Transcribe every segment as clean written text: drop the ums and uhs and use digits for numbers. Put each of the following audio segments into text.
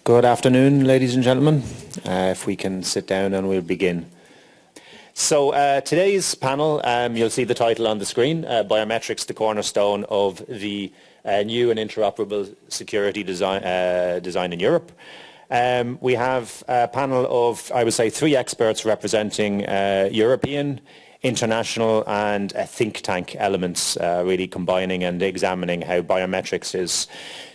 Good afternoon, ladies and gentlemen. If we can sit down and we'll begin. So today's panel, you'll see the title on the screen, Biometrics, the cornerstone of the new and interoperable security design in Europe. We have a panel of, I would say, 3 experts representing European, international and think tank elements, really combining and examining how biometrics is,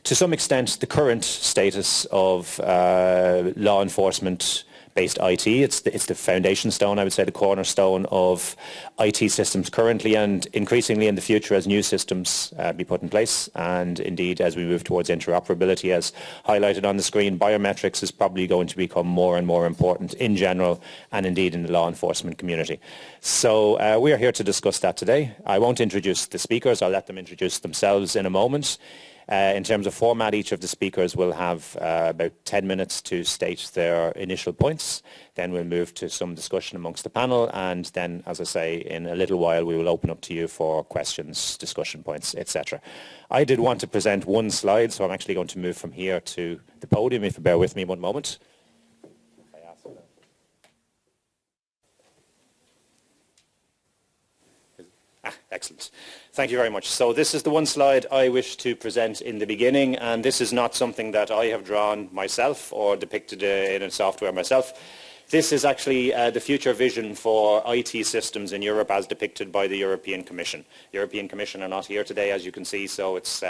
to some extent, the current status of law enforcement based IT. It's the foundation stone, I would say, the cornerstone of IT systems currently and increasingly in the future as new systems be put in place. And indeed, as we move towards interoperability, as highlighted on the screen, biometrics is probably going to become more and more important in general and indeed in the law enforcement community. So we are here to discuss that today. I won't introduce the speakers. I'll let them introduce themselves in a moment. In terms of format, each of the speakers will have about 10 minutes to state their initial points. Then we'll move to some discussion amongst the panel, and then, as I say, in a little while we will open up to you for questions, discussion points, etc. I did want to present one slide, so I'm actually going to move from here to the podium, if you bear with me one moment. Excellent. Thank you very much. So this is the one slide I wish to present in the beginning, and this is not something that I have drawn myself or depicted in a software myself. This is actually the future vision for IT systems in Europe as depicted by the European Commission. The European Commission are not here today, as you can see, so it's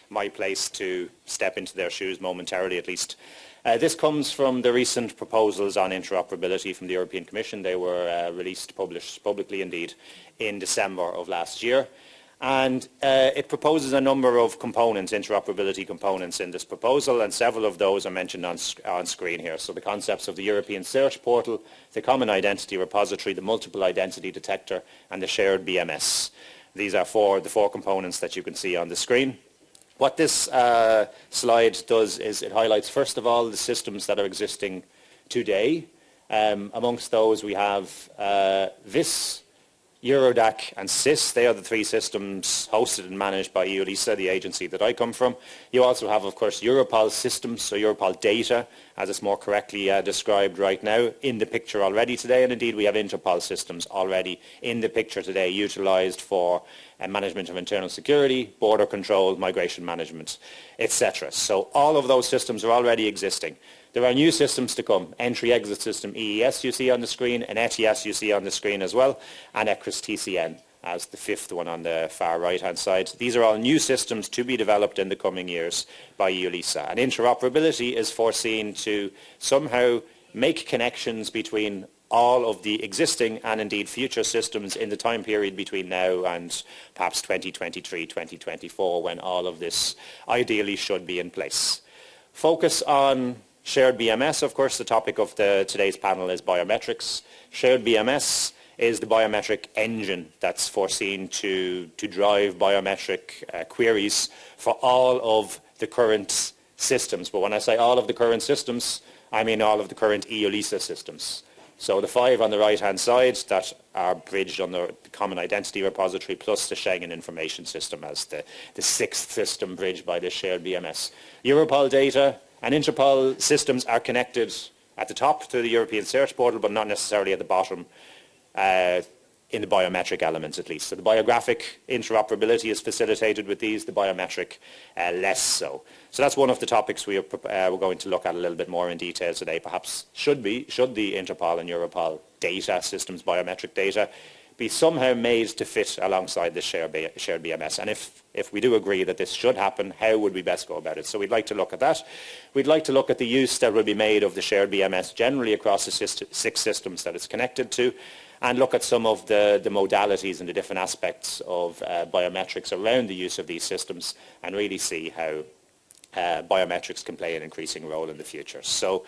my place to step into their shoes momentarily at least. This comes from the recent proposals on interoperability from the European Commission. They were published publicly indeed in December of last year. And it proposes a number of components, interoperability components in this proposal, and several of those are mentioned on screen here. So the concepts of the European Search Portal, the Common Identity Repository, the Multiple Identity Detector, and the Shared BMS. These are the four components that you can see on the screen. What this slide does is it highlights, first of all, the systems that are existing today. Amongst those we have VIS, Eurodac and SIS. They are the 3 systems hosted and managed by EULISA, the agency that I come from. You also have, of course, Europol systems, so Europol data, as it's more correctly described right now, in the picture already today. And indeed, we have Interpol systems already in the picture today, utilised for management of internal security, border control, migration management, etc. So all of those systems are already existing. There are new systems to come. Entry-exit system EES you see on the screen, and ETIAS you see on the screen as well, and ECRIS TCN as the 5th one on the far right-hand side. These are all new systems to be developed in the coming years by EULISA. And interoperability is foreseen to somehow make connections between all of the existing and indeed future systems in the time period between now and perhaps 2023, 2024, when all of this ideally should be in place. Focus on Shared BMS, of course. The topic of today's panel is biometrics. Shared BMS is the biometric engine that's foreseen to drive biometric queries for all of the current systems. But when I say all of the current systems, I mean all of the current EULISA systems. So the 5 on the right-hand side that are bridged on the Common Identity Repository, plus the Schengen Information System as the 6th system bridged by the Shared BMS. Europol data and Interpol systems are connected at the top to the European Search Portal, but not necessarily at the bottom in the biometric elements at least. So the biographic interoperability is facilitated with these, the biometric less so. So that's one of the topics we're going to look at a little bit more in detail today. Perhaps should the Interpol and Europol data systems, biometric data, be somehow made to fit alongside the shared BMS. And if we do agree that this should happen, how would we best go about it? So we'd like to look at that. We'd like to look at the use that will be made of the shared BMS generally across the 6 systems that it's connected to, and look at some of the modalities and the different aspects of biometrics around the use of these systems, and really see how biometrics can play an increasing role in the future. So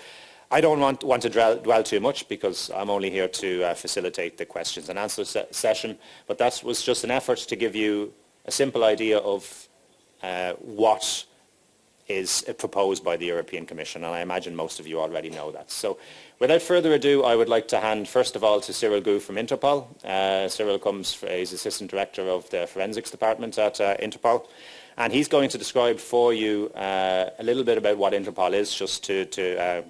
I don't want to dwell too much because I'm only here to facilitate the questions and answer session, but that was just an effort to give you a simple idea of what is proposed by the European Commission, and I imagine most of you already know that. So without further ado, I would like to hand first of all to Cyril Gu from Interpol. Cyril he's Assistant Director of the Forensics Department at Interpol. And he's going to describe for you a little bit about what Interpol is, just to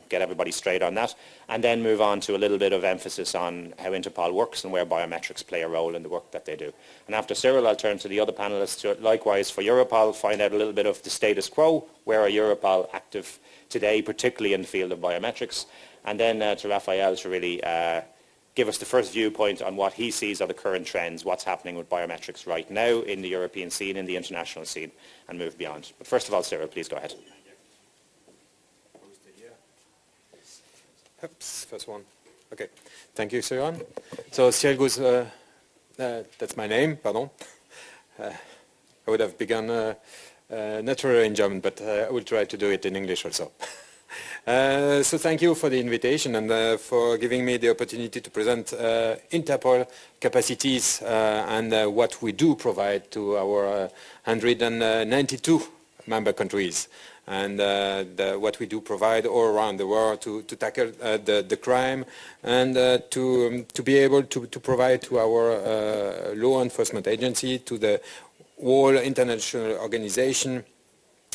get everybody straight on that, and then move on to a little bit of emphasis on how Interpol works and where biometrics play a role in the work that they do. And after Cyril, I'll turn to the other panelists to, likewise for Europol, find out a little bit of the status quo, where are Europol active today, particularly in the field of biometrics, and then to Raphael to really give us the first viewpoint on what he sees are the current trends, what's happening with biometrics right now in the European scene, in the international scene, and move beyond. But first of all, Cyril, please go ahead. Oops, first one. Okay. Thank you, Cyril. So Cyril goes, that's my name, pardon. I would have begun naturally in German, but I will try to do it in English also. So thank you for the invitation and for giving me the opportunity to present Interpol capacities and what we do provide to our 192 member countries, and what we do provide all around the world to tackle the crime, and to be able to provide to our law enforcement agency, to the whole international organization,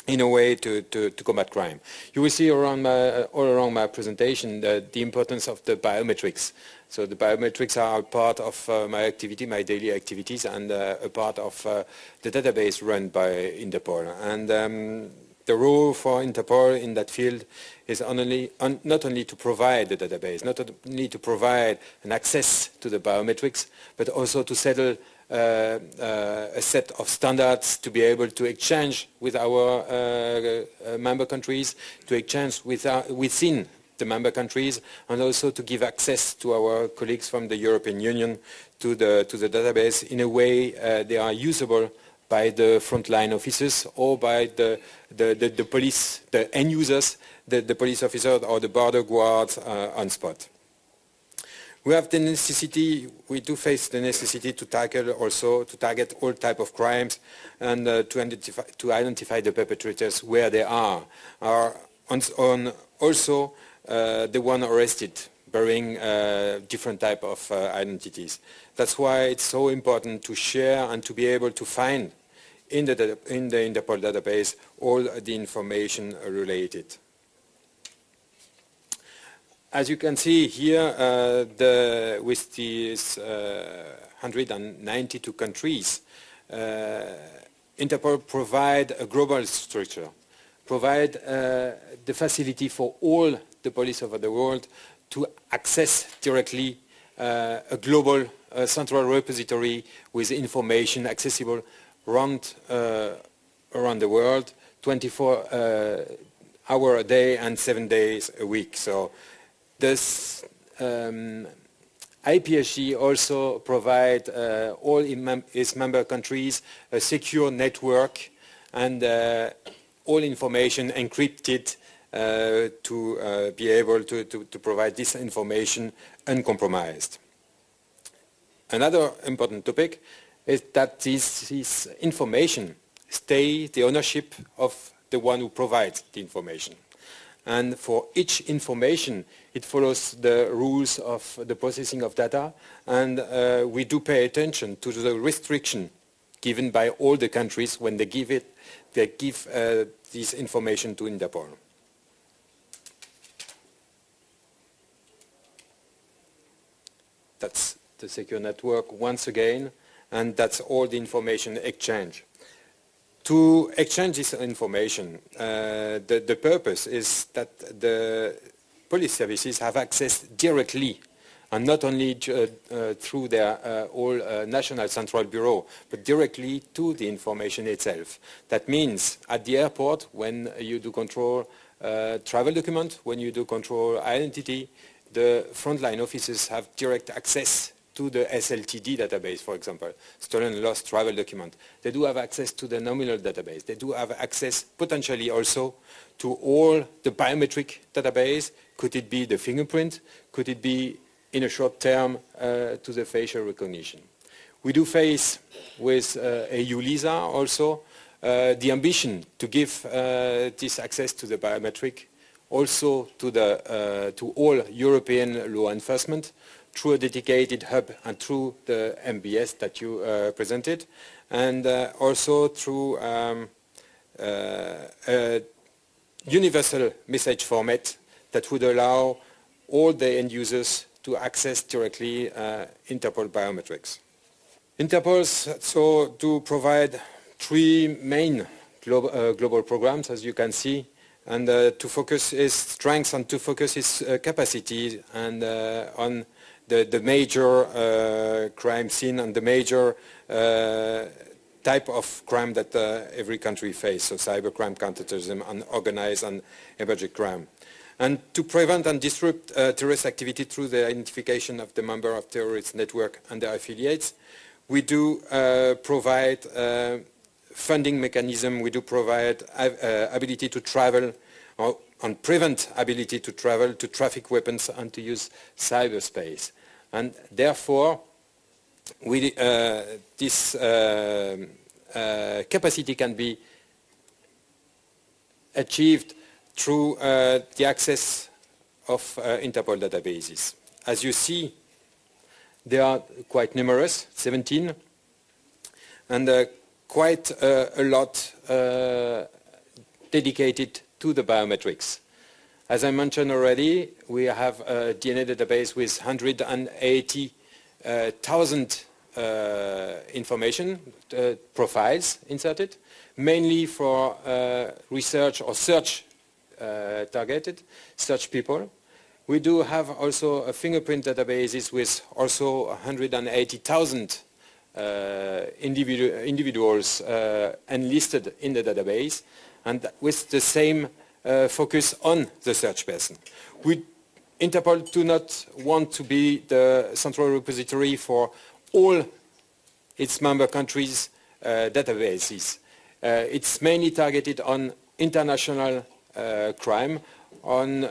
in a way to combat crime. You will see all around my presentation the importance of the biometrics. So the biometrics are a part of my activity, my daily activities, and a part of the database run by Interpol. And the role for Interpol in that field is not only to provide the database, not only to provide an access to the biometrics, but also to settle a set of standards to be able to exchange with our member countries, to exchange within the member countries, and also to give access to our colleagues from the European Union to the database in a way they are usable by the frontline officers or by the police, the end users, the police officers or the border guards on spot. We have the necessity, we do face the necessity to tackle also, to target all type of crimes and to identify the perpetrators where they are also the one arrested bearing different type of identities. That's why it's so important to share and to be able to find in the Interpol database all the information related. As you can see here, with these 192 countries, Interpol provide a global structure, provide the facility for all the police over the world to access directly a global central repository with information accessible around the world, 24 hours a day and 7 days a week. So this IPSG also provide all its member countries a secure network and all information encrypted to be able to provide this information uncompromised. Another important topic is that this information stays the ownership of the one who provides the information. And for each information, it follows the rules of the processing of data, and we do pay attention to the restriction given by all the countries when they give this information to Interpol. That's the secure network once again, and that's all the information exchange. To exchange this information, the purpose is that the police services have access directly, and not only through their all national central bureau, but directly to the information itself. That means at the airport, when you do control travel document, when you do control identity, the frontline officers have direct access to the SLTD database, for example, stolen and lost travel document. They do have access to the nominal database. They do have access potentially also to all the biometric database. Could it be the fingerprint? Could it be in a short term to the facial recognition? We do face with EU-LISA also the ambition to give this access to the biometric also to all European law enforcement through a dedicated hub and through the MBS that you presented, and also through a universal message format that would allow all the end users to access directly Interpol biometrics. Interpol so to provide three main global programs, as you can see, and to focus its strengths and to focus its capacity and on the major crime scene and the major type of crime that every country faces, so cybercrime, counterterrorism, and organized and emerging crime. And to prevent and disrupt terrorist activity through the identification of the member of terrorist network and their affiliates, we do provide funding mechanism, we do provide ability to travel, and prevent ability to travel, to traffic weapons and to use cyberspace. And therefore, this capacity can be achieved through the access of Interpol databases. As you see, they are quite numerous, 17, and quite a lot dedicated to the biometrics. As I mentioned already, we have a DNA database with 180,000 information profiles inserted, mainly for research or search targeted, search people. We do have also a fingerprint databases with also 180,000 individuals enlisted in the database, and with the same focus on the search person. Interpol do not want to be the central repository for all its member countries' databases. It's mainly targeted on international crime, on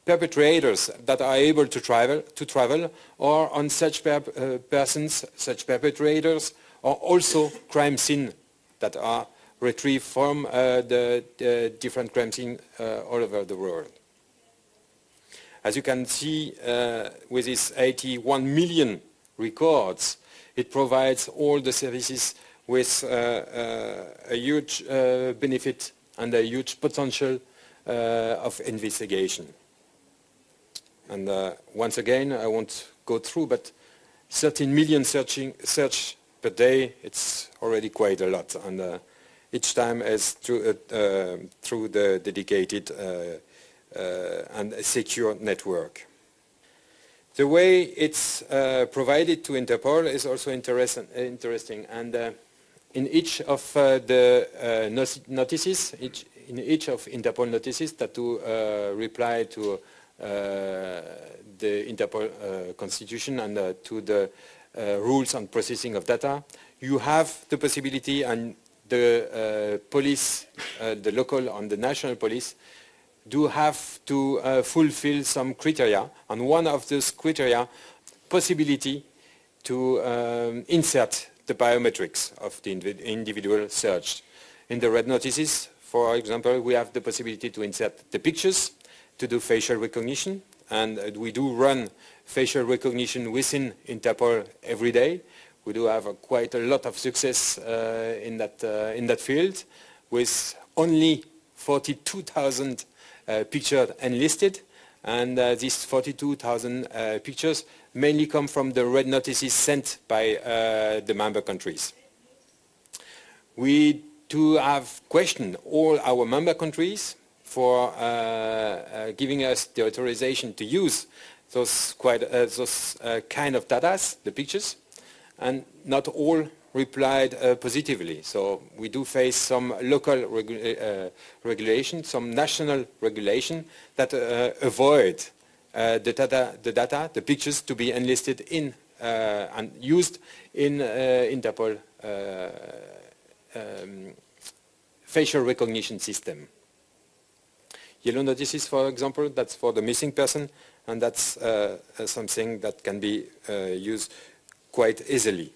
perpetrators that are able to travel, or on such persons, such perpetrators, or also crime scenes that are retrieved from the different crime scenes all over the world. As you can see, with its 81 million records, it provides all the services with a huge benefit and a huge potential of investigation. And once again, I won't go through, but 13 million search per day, it's already quite a lot. And each time is through the dedicated and secure network. The way it's provided to Interpol is also interesting. And in each of the notices, in each of Interpol notices that do reply to the Interpol constitution and to the rules on processing of data, you have the possibility, and the police, the local and the national police, do have to fulfill some criteria, and one of those criteria, possibility to insert the biometrics of the individual searched. In the red notices, for example, we have the possibility to insert the pictures, to do facial recognition, and we do run facial recognition within Interpol every day. We do have quite a lot of success in that field, with only 42,000 pictures enlisted, and these 42,000 pictures mainly come from the red notices sent by the member countries. We do have questioned all our member countries for giving us the authorization to use those kind of data, the pictures, and not all replied positively. So we do face some local regulation, some national regulation that avoid the pictures to be enlisted in and used in Interpol facial recognition system. Yellow notices, for example, that's for the missing person, and that's something that can be used quite easily.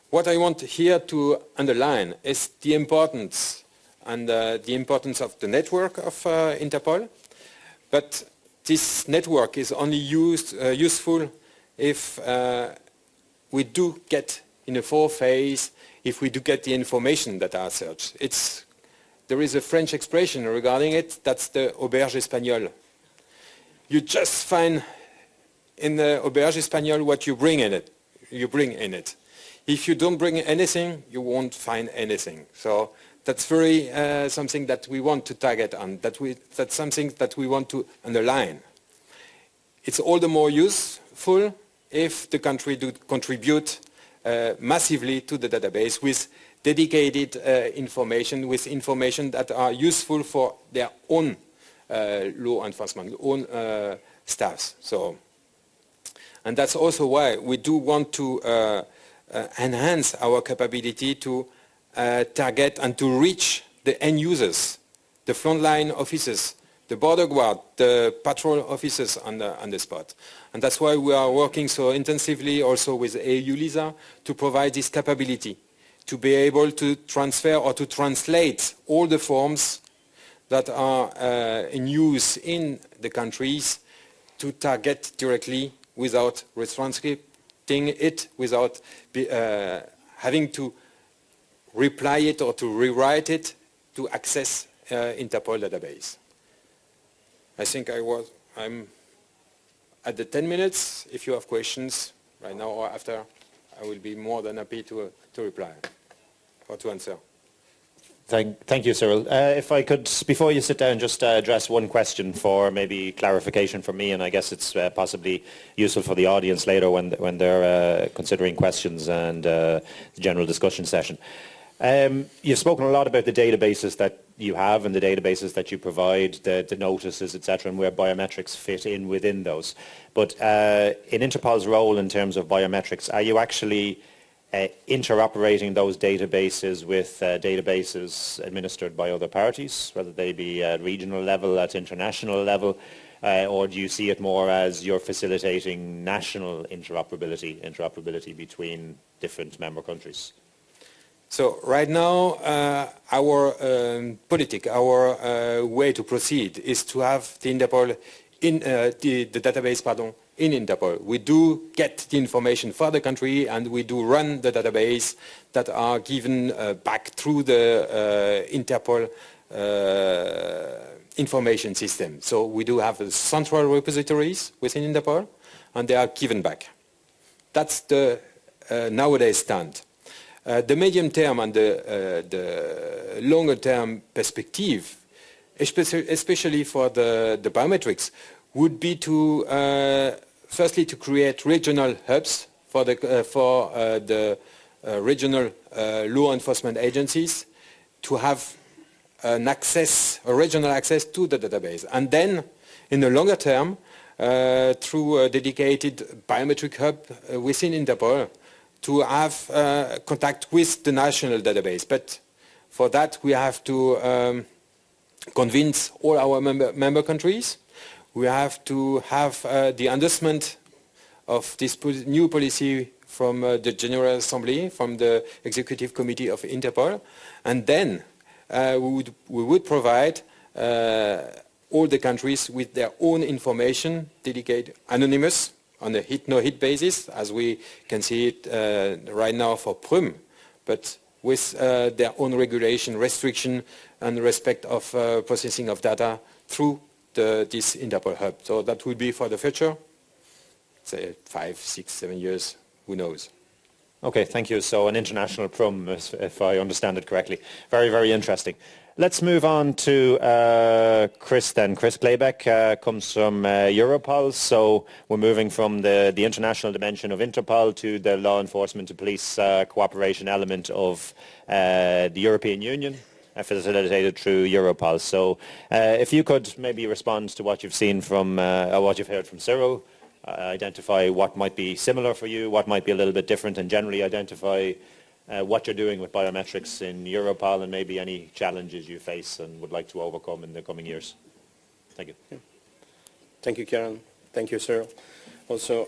What I want here to underline is the importance and the importance of the network of Interpol, but this network is only useful if we do get in a 4 phase if we do get the information that are searched. There is a French expression regarding it, that's the auberge espagnole. You just find in the auberge espagnole what you bring in it. If you don't bring anything, you won't find anything. So that's very something that we want to target on, that's something that we want to underline. It's all the more useful if the country do contribute massively to the database with dedicated information, with information that are useful for their own law enforcement, own staffs. So, and that's also why we do want to enhance our capability to target and to reach the end users, the frontline officers, the border guard, the patrol officers on the spot. And that's why we are working so intensively also with EU-LISA to provide this capability, to be able to transfer or to translate all the forms that are in use in the countries to target directly without retranscripting it, without having to reply it or to rewrite it to access Interpol database. I think I'm at the 10 minutes. If you have questions right now or after, I will be more than happy to reply or to answer. Thank you, Cyril. If I could, before you sit down, just address one question for maybe clarification from me, and I guess it's possibly useful for the audience later when they're considering questions and the general discussion session. You've spoken a lot about the databases that you have and the databases that you provide, the notices, etc., and where biometrics fit in within those. But in Interpol's role in terms of biometrics, are you actually interoperating those databases with databases administered by other parties, whether they be at regional level, at international level, or do you see it more as you're facilitating national interoperability between different member countries? So right now, our way to proceed is to have the Interpol the database, in Interpol. We do get the information for the country, and we do run the database that are given back through the Interpol information system. So we do have central repositories within Interpol, and they are given back. That's the nowadays stand. The medium term and the longer term perspective, especially for the biometrics, would be to firstly to create regional hubs for the regional law enforcement agencies to have a regional access to the database, and then in the longer term through a dedicated biometric hub within Interpol to have contact with the national database. But for that we have to convince all our member countries. We have to have the endorsement of this new policy from the General Assembly, from the Executive Committee of Interpol, and then we would provide all the countries with their own information, dedicated, anonymous, on a hit-no-hit basis, as we can see it right now for PRUM, but with their own regulation, restriction, and respect of processing of data through this Interpol hub. So that will be for the future, say 5, 6, 7 years, who knows. Okay, thank you. So an international PRUM, if I understand it correctly. Very, very interesting. Let's move on to Chris then. Chris Klebeck comes from Europol. So we're moving from the international dimension of Interpol to the law enforcement and police cooperation element of the European Union, facilitated through Europol. So if you could maybe respond to what you've seen from, or what you've heard from Cyril, identify what might be similar for you, what might be a little bit different, and generally identify what you're doing with biometrics in Europol and maybe any challenges you face and would like to overcome in the coming years. Thank you. Yeah. Thank you, Karen. Thank you, Cyril. Also,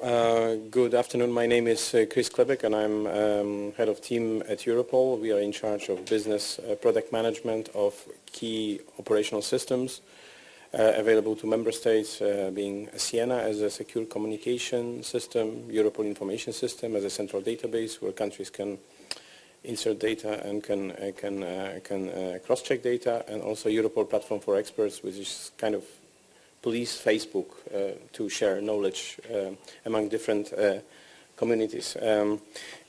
good afternoon. My name is Chris Klebeck, and I'm head of team at Europol. We are in charge of business product management of key operational systems. available to member states, being Siena as a secure communication system, Europol information system as a central database where countries can insert data and can cross-check data, and also Europol platform for experts, which is kind of police Facebook to share knowledge among different communities.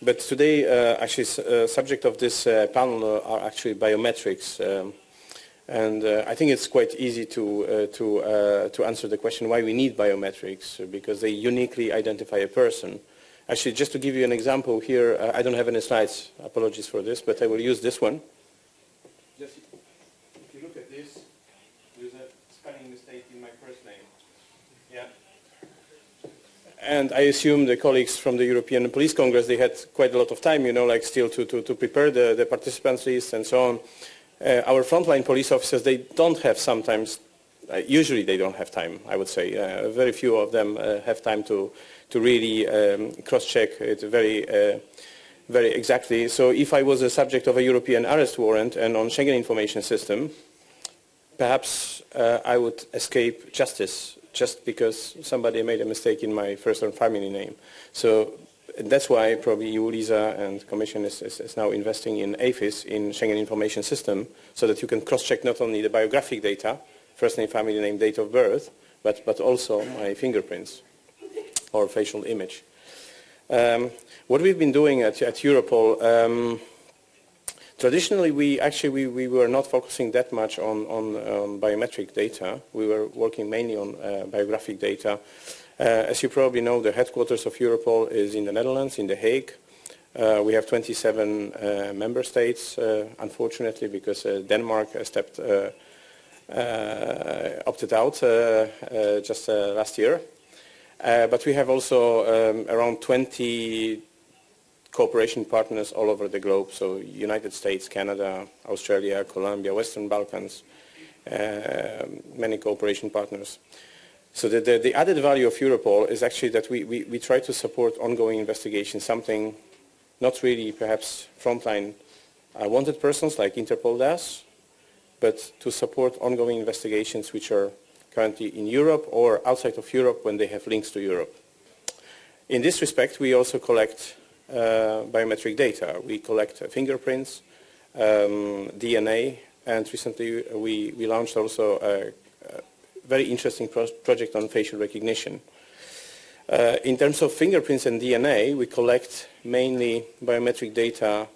But today, actually, subject of this panel are actually biometrics. And I think it's quite easy to answer the question why we need biometrics, because they uniquely identify a person. Actually, just to give you an example here, I don't have any slides, apologies for this, but I will use this one. Just, if you look at this, there's a spelling mistake in my first name. Yeah. And I assume the colleagues from the European Police Congress, they had quite a lot of time, you know, like still to prepare the participants list and so on. Our frontline police officers, they don't have sometimes, usually they don't have time, I would say. Very few of them have time to really cross-check it very exactly. So if I was a subject of a European arrest warrant and on Schengen information system, perhaps I would escape justice just because somebody made a mistake in my first and family name. So that's why probably you, Lisa, and Commission is now investing in AFIS, in Schengen information system, so that you can cross-check not only the biographic data, first name, family name, date of birth, but also my fingerprints or facial image. What we've been doing at Europol, traditionally we were not focusing that much on biometric data. We were working mainly on biographic data. As you probably know, the headquarters of Europol is in the Netherlands, in The Hague. We have 27 member states, unfortunately, because Denmark opted out just last year. But we have also around 20 cooperation partners all over the globe, so United States, Canada, Australia, Colombia, Western Balkans, many cooperation partners. So the added value of Europol is actually that we try to support ongoing investigation, something not really perhaps frontline wanted persons like Interpol does, but to support ongoing investigations which are currently in Europe or outside of Europe when they have links to Europe. In this respect, we also collect biometric data. We collect fingerprints, DNA, and recently we launched also a very interesting project on facial recognition. In terms of fingerprints and DNA, we collect mainly biometric data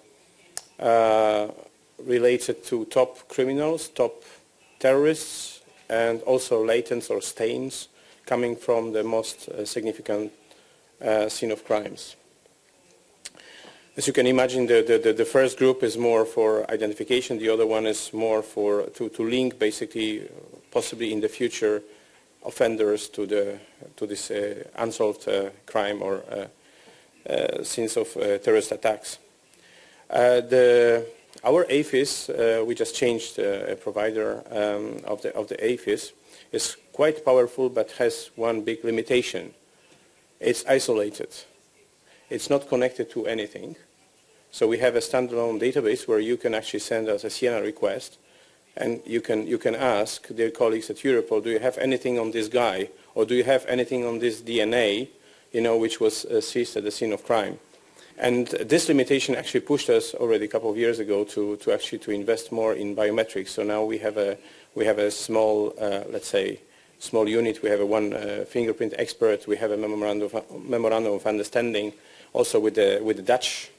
related to top criminals, top terrorists, and also latents or stains coming from the most significant scene of crimes. As you can imagine, the first group is more for identification, the other one is more for to link basically, possibly in the future, offenders to this unsolved crime or scenes of terrorist attacks. Our AFIS, we just changed a provider of the AFIS, is quite powerful but has one big limitation. It's isolated. It's not connected to anything. So we have a standalone database where you can actually send us a Siena request, and you can ask their colleagues at Europol, do you have anything on this guy, or do you have anything on this DNA, you know, which was seized at the scene of crime? And this limitation actually pushed us already a couple of years ago to invest more in biometrics. So now we have a small, let's say, small unit. We have one fingerprint expert. We have a memorandum of understanding also with the Dutch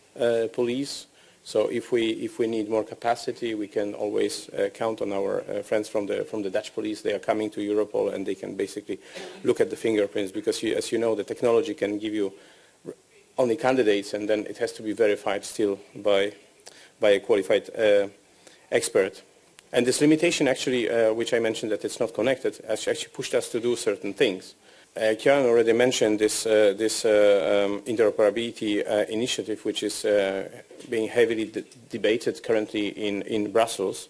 police. So if we need more capacity, we can always count on our friends from the Dutch police. They are coming to Europol and they can basically look at the fingerprints, because as you know, the technology can give you only candidates, and then it has to be verified still by a qualified expert. And this limitation actually, which I mentioned that it's not connected, actually pushed us to do certain things. Kieran already mentioned this interoperability initiative, which is being heavily debated currently in Brussels.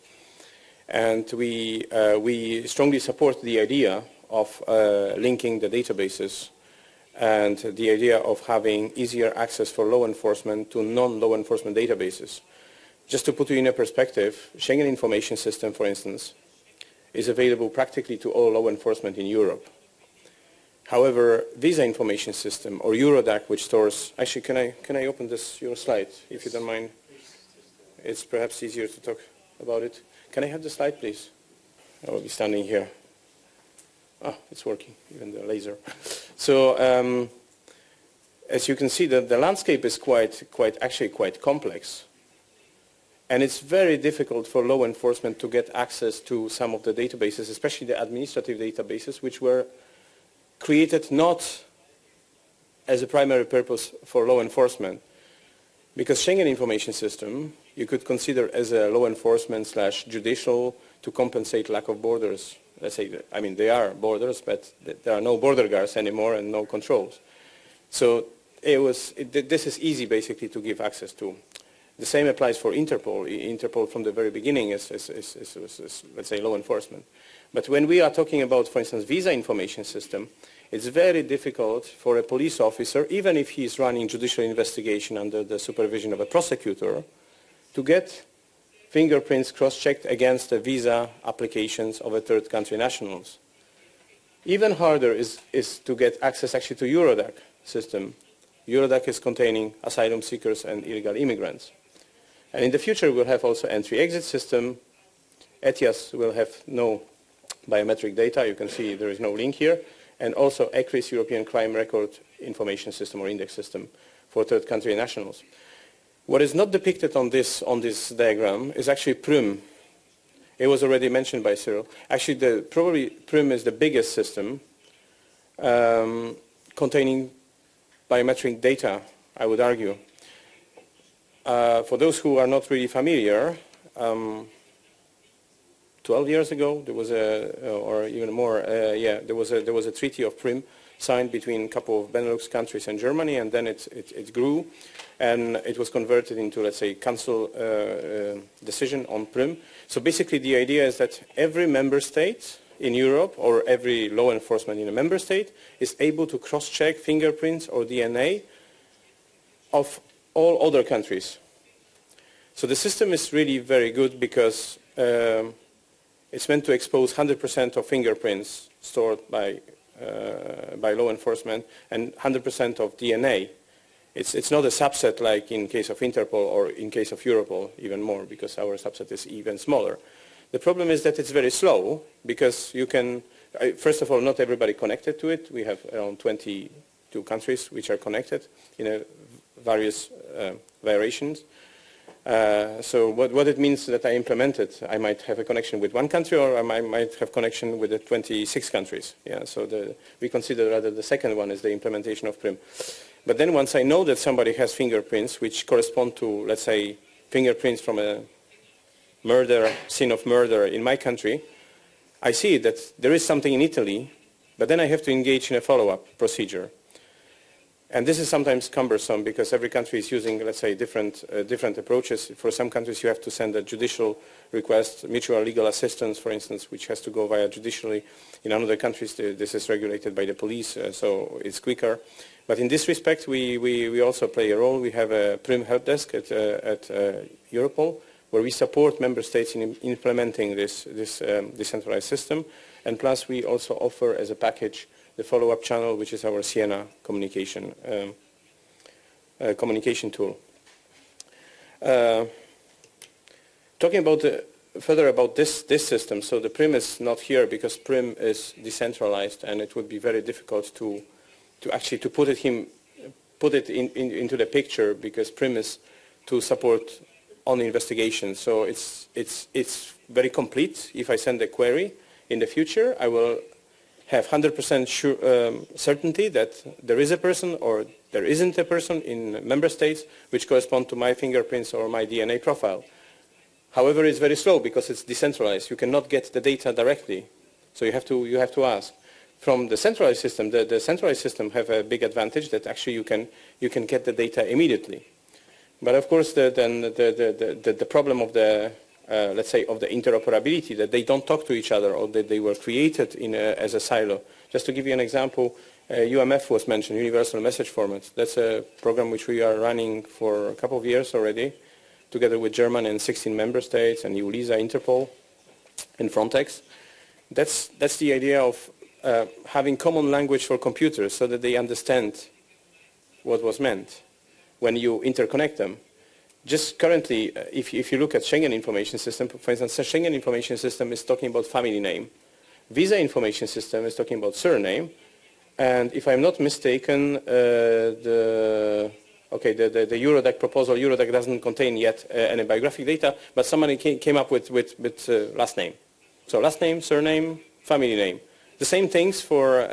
And we strongly support the idea of linking the databases and the idea of having easier access for law enforcement to non-law enforcement databases. Just to put you in a perspective, Schengen information system, for instance, is available practically to all law enforcement in Europe. However, visa information system or Eurodac, which stores, actually can I open your slide if you don't mind? It's perhaps easier to talk about it. Can I have the slide, please? I will be standing here. Ah, it's working, even the laser. So as you can see, the landscape is actually quite complex. And it's very difficult for law enforcement to get access to some of the databases, especially the administrative databases, which were created not as a primary purpose for law enforcement. Because Schengen Information System, you could consider as a law enforcement / judicial to compensate lack of borders. Let's say, I mean, they are borders, but there are no border guards anymore and no controls. So this is easy basically to give access to. The same applies for Interpol. Interpol from the very beginning is let's say, law enforcement. But when we are talking about, for instance, visa information system, it's very difficult for a police officer, even if he is running judicial investigation under the supervision of a prosecutor, to get fingerprints cross-checked against the visa applications of a third country nationals. Even harder is to get access actually to Eurodac system. Eurodac is containing asylum seekers and illegal immigrants. And in the future we'll have also entry-exit system. ETIAS will have no biometric data. You can see there is no link here. And also ECRIS, European Crime Record Information System or Index System for third country nationals. What is not depicted on this diagram is actually PRIM. It was already mentioned by Cyril. Actually, probably PRIM is the biggest system containing biometric data, I would argue. For those who are not really familiar, 12 years ago, there was or even more, there was a treaty of PRIM signed between a couple of Benelux countries and Germany, and then it grew, and it was converted into, let's say, council decision on PRIM. So basically the idea is that every member state in Europe, or every law enforcement in a member state, is able to cross-check fingerprints or DNA of all other countries. So the system is really very good because it's meant to expose 100% of fingerprints stored by law enforcement and 100% of DNA. It's not a subset like in case of Interpol or in case of Europol, even more, because our subset is even smaller. The problem is that it's very slow because you can, first of all, not everybody connected to it. We have around 22 countries which are connected in various variations. So what it means that I implemented, I might have a connection with one country, or I might have connection with the 26 countries. Yeah, so we consider rather the second one as the implementation of PRIM. But then once I know that somebody has fingerprints which correspond to, let's say, fingerprints from a scene of murder in my country, I see that there is something in Italy, but then I have to engage in a follow-up procedure. And this is sometimes cumbersome because every country is using, let's say, different approaches. For some countries, you have to send a judicial request, mutual legal assistance, for instance, which has to go via judicially. In other countries, this is regulated by the police, so it's quicker. But in this respect, we also play a role. We have a PRIM help desk at Europol, where we support member states in implementing this decentralized system. And plus, we also offer as a package the follow-up channel, which is our Siena communication tool. Talking about further about this system, so the PRIM is not here because PRIM is decentralized, and it would be very difficult to actually put it into the picture, because PRIM is to support on investigation. So it's very complete. If I send a query in the future, I will have 100% certainty that there is a person or there isn't a person in member states which correspond to my fingerprints or my DNA profile. However, it's very slow because it's decentralized. You cannot get the data directly, so you have to ask. From the centralized system, the centralized system have a big advantage that actually you can get the data immediately. But of course, the problem of the let's say, of the interoperability, that they don't talk to each other, or that they were created as a silo. Just to give you an example, UMF was mentioned, Universal Message Format. That's a program which we are running for a couple of years already, together with Germany and 16 member states, and EULISA, Interpol, and Frontex. That's the idea of having common language for computers so that they understand what was meant when you interconnect them. Just currently, if you look at Schengen Information System, for instance, the Schengen Information System is talking about family name. Visa Information System is talking about surname. And if I'm not mistaken, the Eurodac proposal, Eurodac doesn't contain yet any biographic data, but somebody came up with last name. So last name, surname, family name. The same things for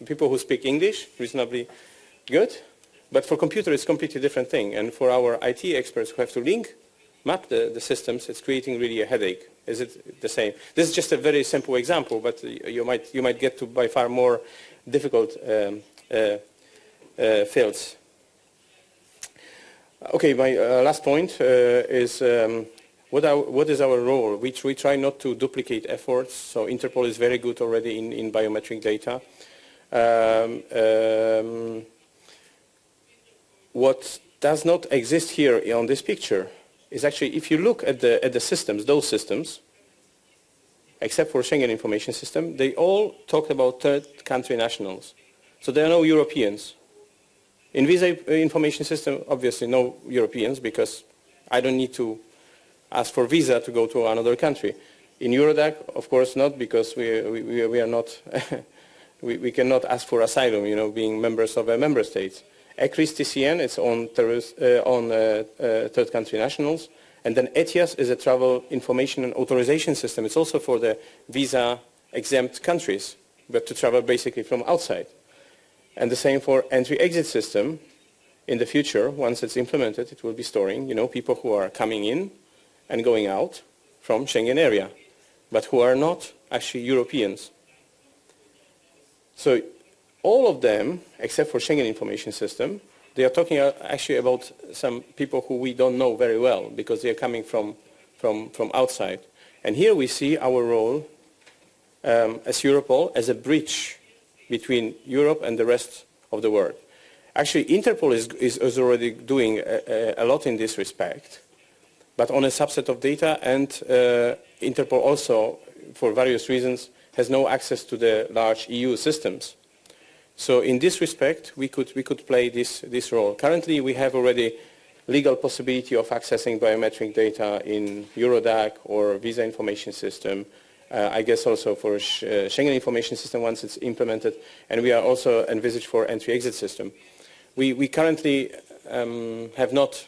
people who speak English, reasonably good, but for computer it's a completely different thing. And for our IT experts who have to map the systems, it's creating really a headache. Is it the same? This is just a very simple example, but you might get to by far more difficult fields. Okay, my last point is what is our role? We try not to duplicate efforts. So Interpol is very good already in biometric data. What does not exist here on this picture is actually, if you look at the systems, those systems, except for Schengen Information System, they all talk about third country nationals. So there are no Europeans. In Visa Information System, obviously no Europeans, because I don't need to ask for visa to go to another country. In Eurodac, of course not, because we are not, we cannot ask for asylum, being members of a member state. ECRIS TCN, it's on third country nationals. And then ETIAS is a travel information and authorization system. It's also for the visa-exempt countries, but to travel basically from outside. And the same for entry-exit system. In the future, once it's implemented, it will be storing, people who are coming in and going out from Schengen area, but who are not actually Europeans. So all of them, except for Schengen Information System, they are talking actually about some people who we don't know very well because they are coming from outside. And here we see our role as Europol as a bridge between Europe and the rest of the world. Actually, Interpol is already doing a lot in this respect, but on a subset of data, and Interpol also, for various reasons, has no access to the large EU systems. So in this respect, we could play this role. Currently, we have already legal possibility of accessing biometric data in Eurodac or Visa Information System. I guess also for Schengen Information System once it's implemented, and we are also envisaged for entry-exit system. We currently have not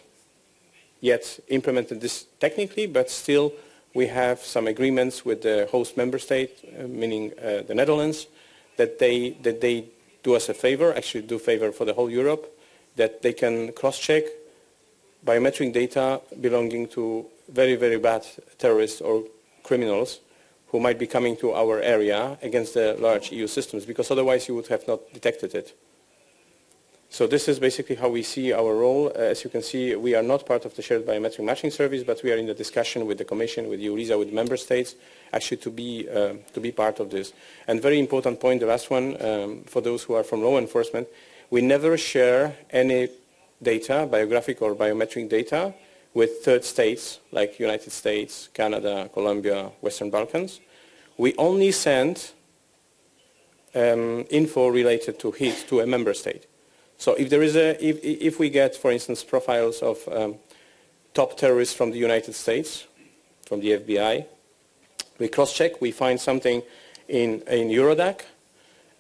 yet implemented this technically, but still we have some agreements with the host member state, meaning the Netherlands, that they do us a favor, actually do favor for the whole Europe, that they can cross-check biometric data belonging to very, very bad terrorists or criminals who might be coming to our area against the large EU systems, because otherwise you would have not detected it. So this is basically how we see our role. As you can see, we are not part of the shared biometric matching service, but we are in the discussion with the Commission, with EULISA, with member states, actually to be part of this. And very important point, the last one, for those who are from law enforcement, we never share any data, biographic or biometric data, with third states like United States, Canada, Colombia, Western Balkans. We only send info related to HIT to a member state. So if there is if we get, for instance, profiles of top terrorists from the United States, from the FBI, we cross-check, we find something in Eurodac,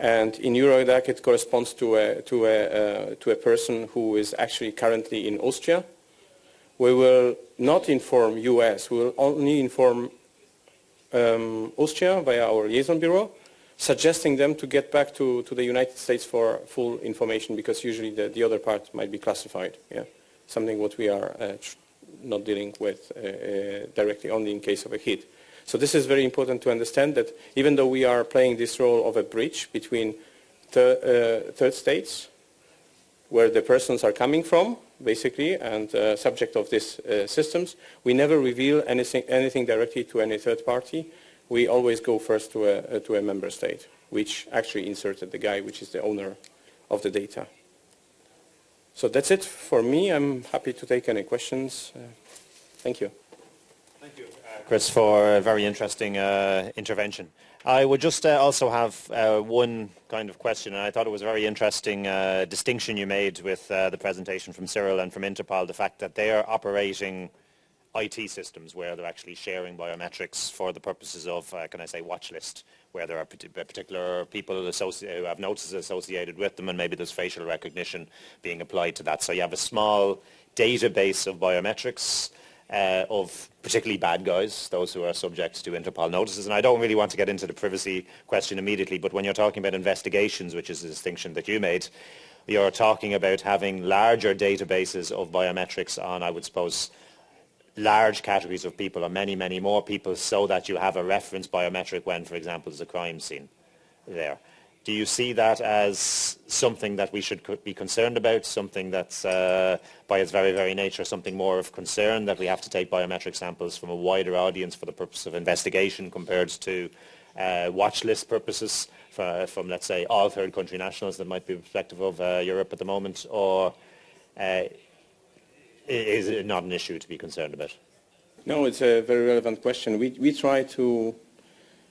and in Eurodac it corresponds to a person who is actually currently in Austria. We will not inform US, we will only inform Austria via our liaison bureau, suggesting them to get back to the United States for full information, because usually the other part might be classified. Yeah? Something what we are not dealing with directly, only in case of a hit. So this is very important to understand, that even though we are playing this role of a bridge between third states, where the persons are coming from, basically, and subject of these systems, we never reveal anything directly to any third party. We always go first to a member state, which actually inserted the guy, which is the owner of the data. So that's it for me. I'm happy to take any questions. Thank you. Thank you, Chris, for a very interesting intervention. I would just also have one kind of question, and I thought it was a very interesting distinction you made with the presentation from Cyril and from Interpol, the fact that they are operating IT systems where they're actually sharing biometrics for the purposes of, can I say, watch list, where there are particular people who have notices associated with them, and maybe there's facial recognition being applied to that. So you have a small database of biometrics of particularly bad guys, those who are subject to Interpol notices. And I don't really want to get into the privacy question immediately, but when you're talking about investigations, which is the distinction that you made, you're talking about having larger databases of biometrics on, I would suppose, large categories of people, or many, many more people, so that you have a reference biometric when, for example, there's a crime scene there. Do you see that as something that we should be concerned about, something that's, by its very, very nature, something more of concern, that we have to take biometric samples from a wider audience for the purpose of investigation compared to watch list purposes from, let's say, all third country nationals that might be reflective of Europe at the moment, or is it not an issue to be concerned about? No, it's a very relevant question. We try to,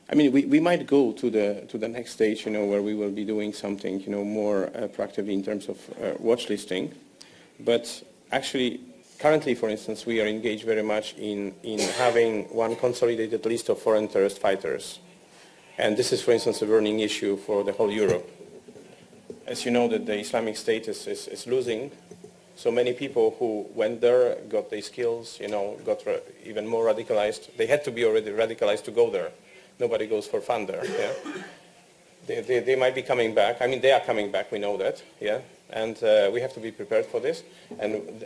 I mean, we might go to the next stage, where we will be doing something, more proactively in terms of watch listing. But actually, currently, for instance, we are engaged very much in having one consolidated list of foreign terrorist fighters. And this is, for instance, a burning issue for the whole Europe. As you know, that the Islamic State is losing. So many people who went there, got their skills, got even more radicalized. They had to be already radicalized to go there. Nobody goes for fun there. Yeah? They might be coming back. I mean, they are coming back. We know that. Yeah, and we have to be prepared for this. And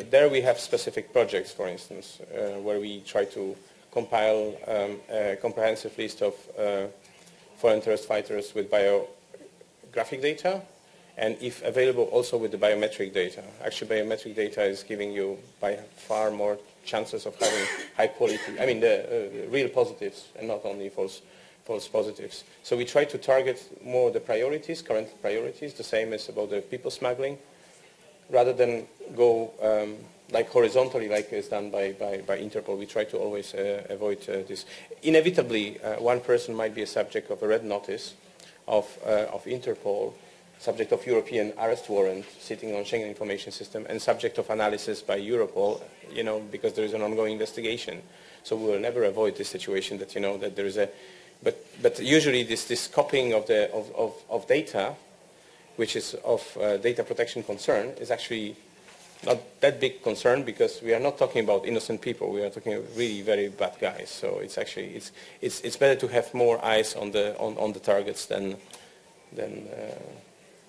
there we have specific projects, for instance, where we try to compile a comprehensive list of foreign terrorist fighters with biographic data, and if available, also with the biometric data. Actually, biometric data is giving you by far more chances of having high quality, I mean, the real positives, and not only false positives. So we try to target more the priorities, current priorities, the same as about the people smuggling, rather than go like horizontally, like is done by Interpol. We try to always avoid this. Inevitably, one person might be a subject of a red notice of Interpol, subject of European arrest warrant sitting on Schengen information system, and subject of analysis by Europol, because there is an ongoing investigation. So we will never avoid this situation that, that there is a, but usually this copying of data, which is of data protection concern, is actually not that big concern, because we are not talking about innocent people. We are talking about really very bad guys. So it's actually, it's better to have more eyes on the targets than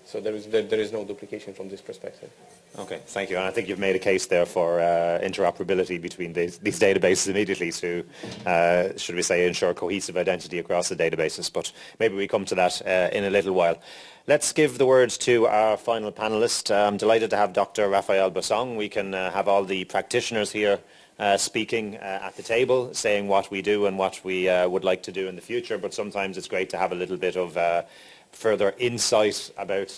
so there is no duplication from this perspective. Okay, thank you. And I think you've made a case there for interoperability between these databases immediately to, should we say, ensure cohesive identity across the databases. But maybe we come to that in a little while. Let's give the words to our final panelist. I'm delighted to have Dr. Raphael Bossong. We can have all the practitioners here speaking at the table, saying what we do and what we would like to do in the future. But sometimes it's great to have a little bit of further insight about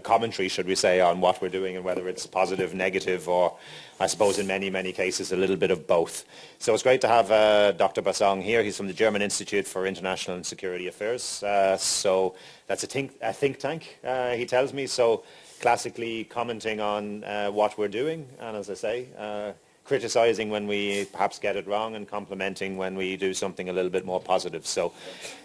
commentary, should we say, on what we're doing and whether it's positive, negative, or I suppose in many, many cases a little bit of both. So it's great to have Dr. Bossong here. He's from the German Institute for International and Security Affairs. So that's a think tank, he tells me. So classically commenting on what we're doing, and as I say, criticizing when we perhaps get it wrong and complimenting when we do something a little bit more positive. So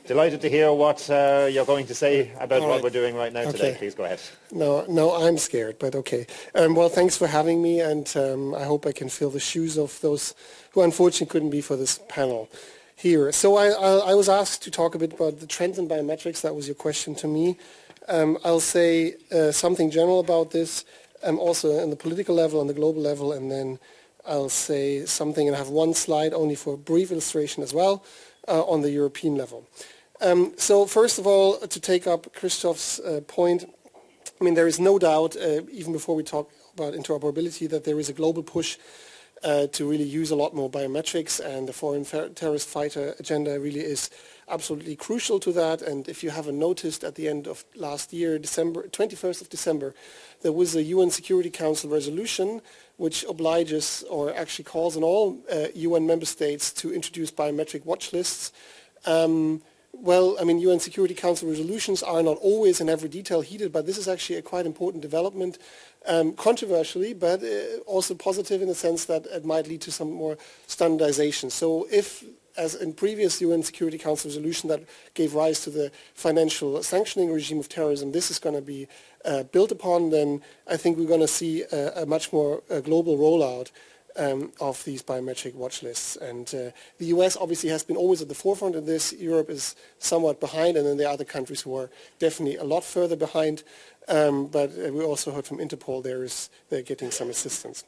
delighted to hear what you're going to say about what we're doing right now today. Please go ahead. No, I'm scared, but okay. Well, thanks for having me, and I hope I can fill the shoes of those who unfortunately couldn't be for this panel here. So I was asked to talk a bit about the trends in biometrics. That was your question to me. I'll say something general about this, also on the political level, on the global level, and then I'll say something, and I have one slide only for a brief illustration as well, on the European level. So first of all, to take up Christoph's point, I mean, there is no doubt, even before we talk about interoperability, that there is a global push to really use a lot more biometrics, and the foreign terrorist fighter agenda really is absolutely crucial to that. And if you haven't noticed, at the end of last year, 21st of December, there was a UN Security Council resolution which obliges, or actually calls on all UN member states to introduce biometric watch lists. Well, I mean, UN Security Council resolutions are not always in every detail heeded, but this is actually a quite important development, controversially, but also positive in the sense that it might lead to some more standardization. So if, as in previous UN Security Council resolution that gave rise to the financial sanctioning regime of terrorism, this is going to be built upon, then I think we're going to see a much more global rollout of these biometric watch lists. And the US obviously has been always at the forefront of this. Europe is somewhat behind, and then there are other countries who are definitely a lot further behind. But we also heard from Interpol they're getting some assistance.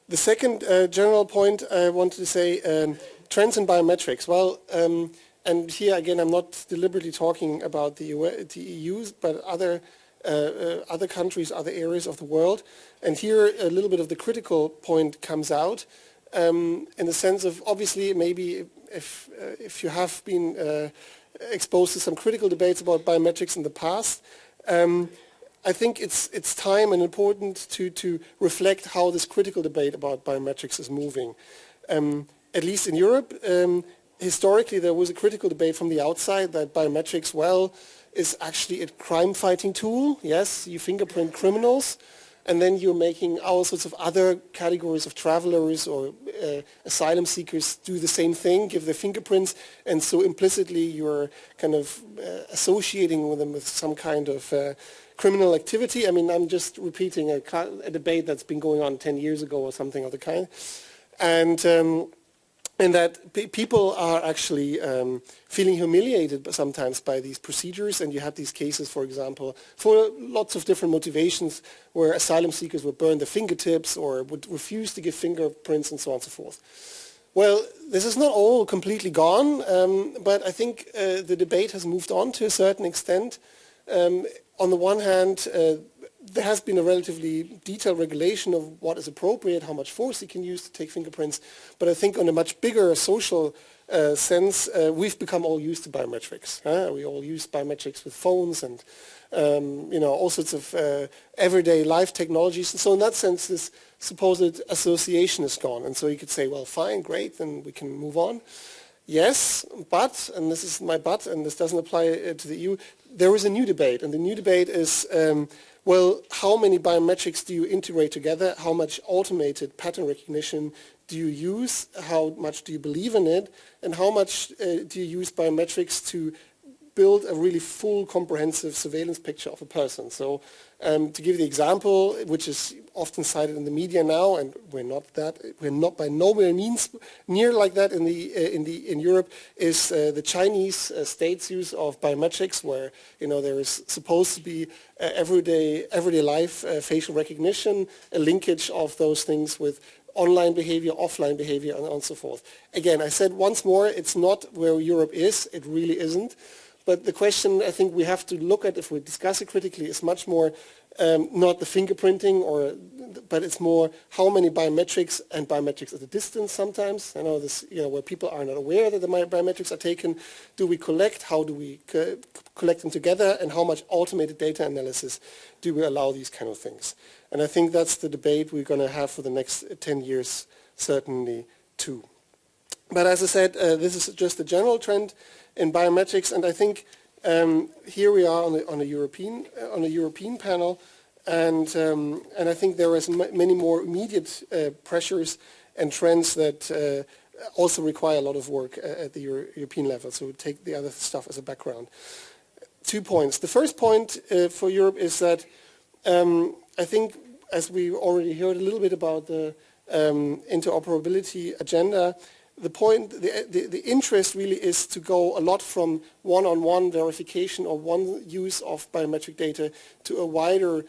The second general point I wanted to say, trends in biometrics. Well, and here again, I'm not deliberately talking about the EU, but other countries, other areas of the world. And here a little bit of the critical point comes out in the sense of, obviously, maybe if you have been exposed to some critical debates about biometrics in the past, I think it's time and important to reflect how this critical debate about biometrics is moving. At least in Europe, historically there was a critical debate from the outside that biometrics, well, is actually a crime-fighting tool. Yes, you fingerprint criminals, and then you're making all sorts of other categories of travelers or asylum seekers do the same thing, give their fingerprints, and so implicitly you're kind of associating with them with some kind of criminal activity. I mean, I'm just repeating a debate that's been going on 10 years ago or something of the kind. And that people are actually feeling humiliated sometimes by these procedures. And you have these cases, for example, for lots of different motivations, where asylum seekers would burn their fingertips or would refuse to give fingerprints and so on and so forth. Well, this is not all completely gone, but I think the debate has moved on to a certain extent. On the one hand, there has been a relatively detailed regulation of what is appropriate, how much force you can use to take fingerprints. But I think on a much bigger social sense, we've become all used to biometrics. We all use biometrics with phones and all sorts of everyday life technologies. And so in that sense, this supposed association is gone. And so you could say, well, fine, great, then we can move on. Yes, but, and this is my but, and this doesn't apply to the EU, there is a new debate. And the new debate is, well, how many biometrics do you integrate together? How much automated pattern recognition do you use? How much do you believe in it? And how much do you use biometrics to build a really full, comprehensive surveillance picture of a person? So to give the example, which is often cited in the media now, and we're not by no means near like that in Europe, is the Chinese state's use of biometrics, where there is supposed to be everyday life facial recognition, a linkage of those things with online behavior, offline behavior, and so forth. Again, I said once more, it's not where Europe is. It really isn't. But the question I think we have to look at, if we discuss it critically, is much more not the fingerprinting, but it's more how many biometrics, and biometrics at a distance sometimes. I know this, where people are not aware that the biometrics are taken. Do we collect? How do we collect them together? And how much automated data analysis do we allow these kind of things? And I think that's the debate we're going to have for the next 10 years, certainly, too. But as I said, this is just a general trend in biometrics, and I think here we are on a European panel, and I think there is many more immediate pressures and trends that also require a lot of work at the European level. So take the other stuff as a background. 2 points. The first point for Europe is that I think, as we already heard a little bit about the interoperability agenda, the interest really is to go a lot from one-on-one verification or one use of biometric data to a wider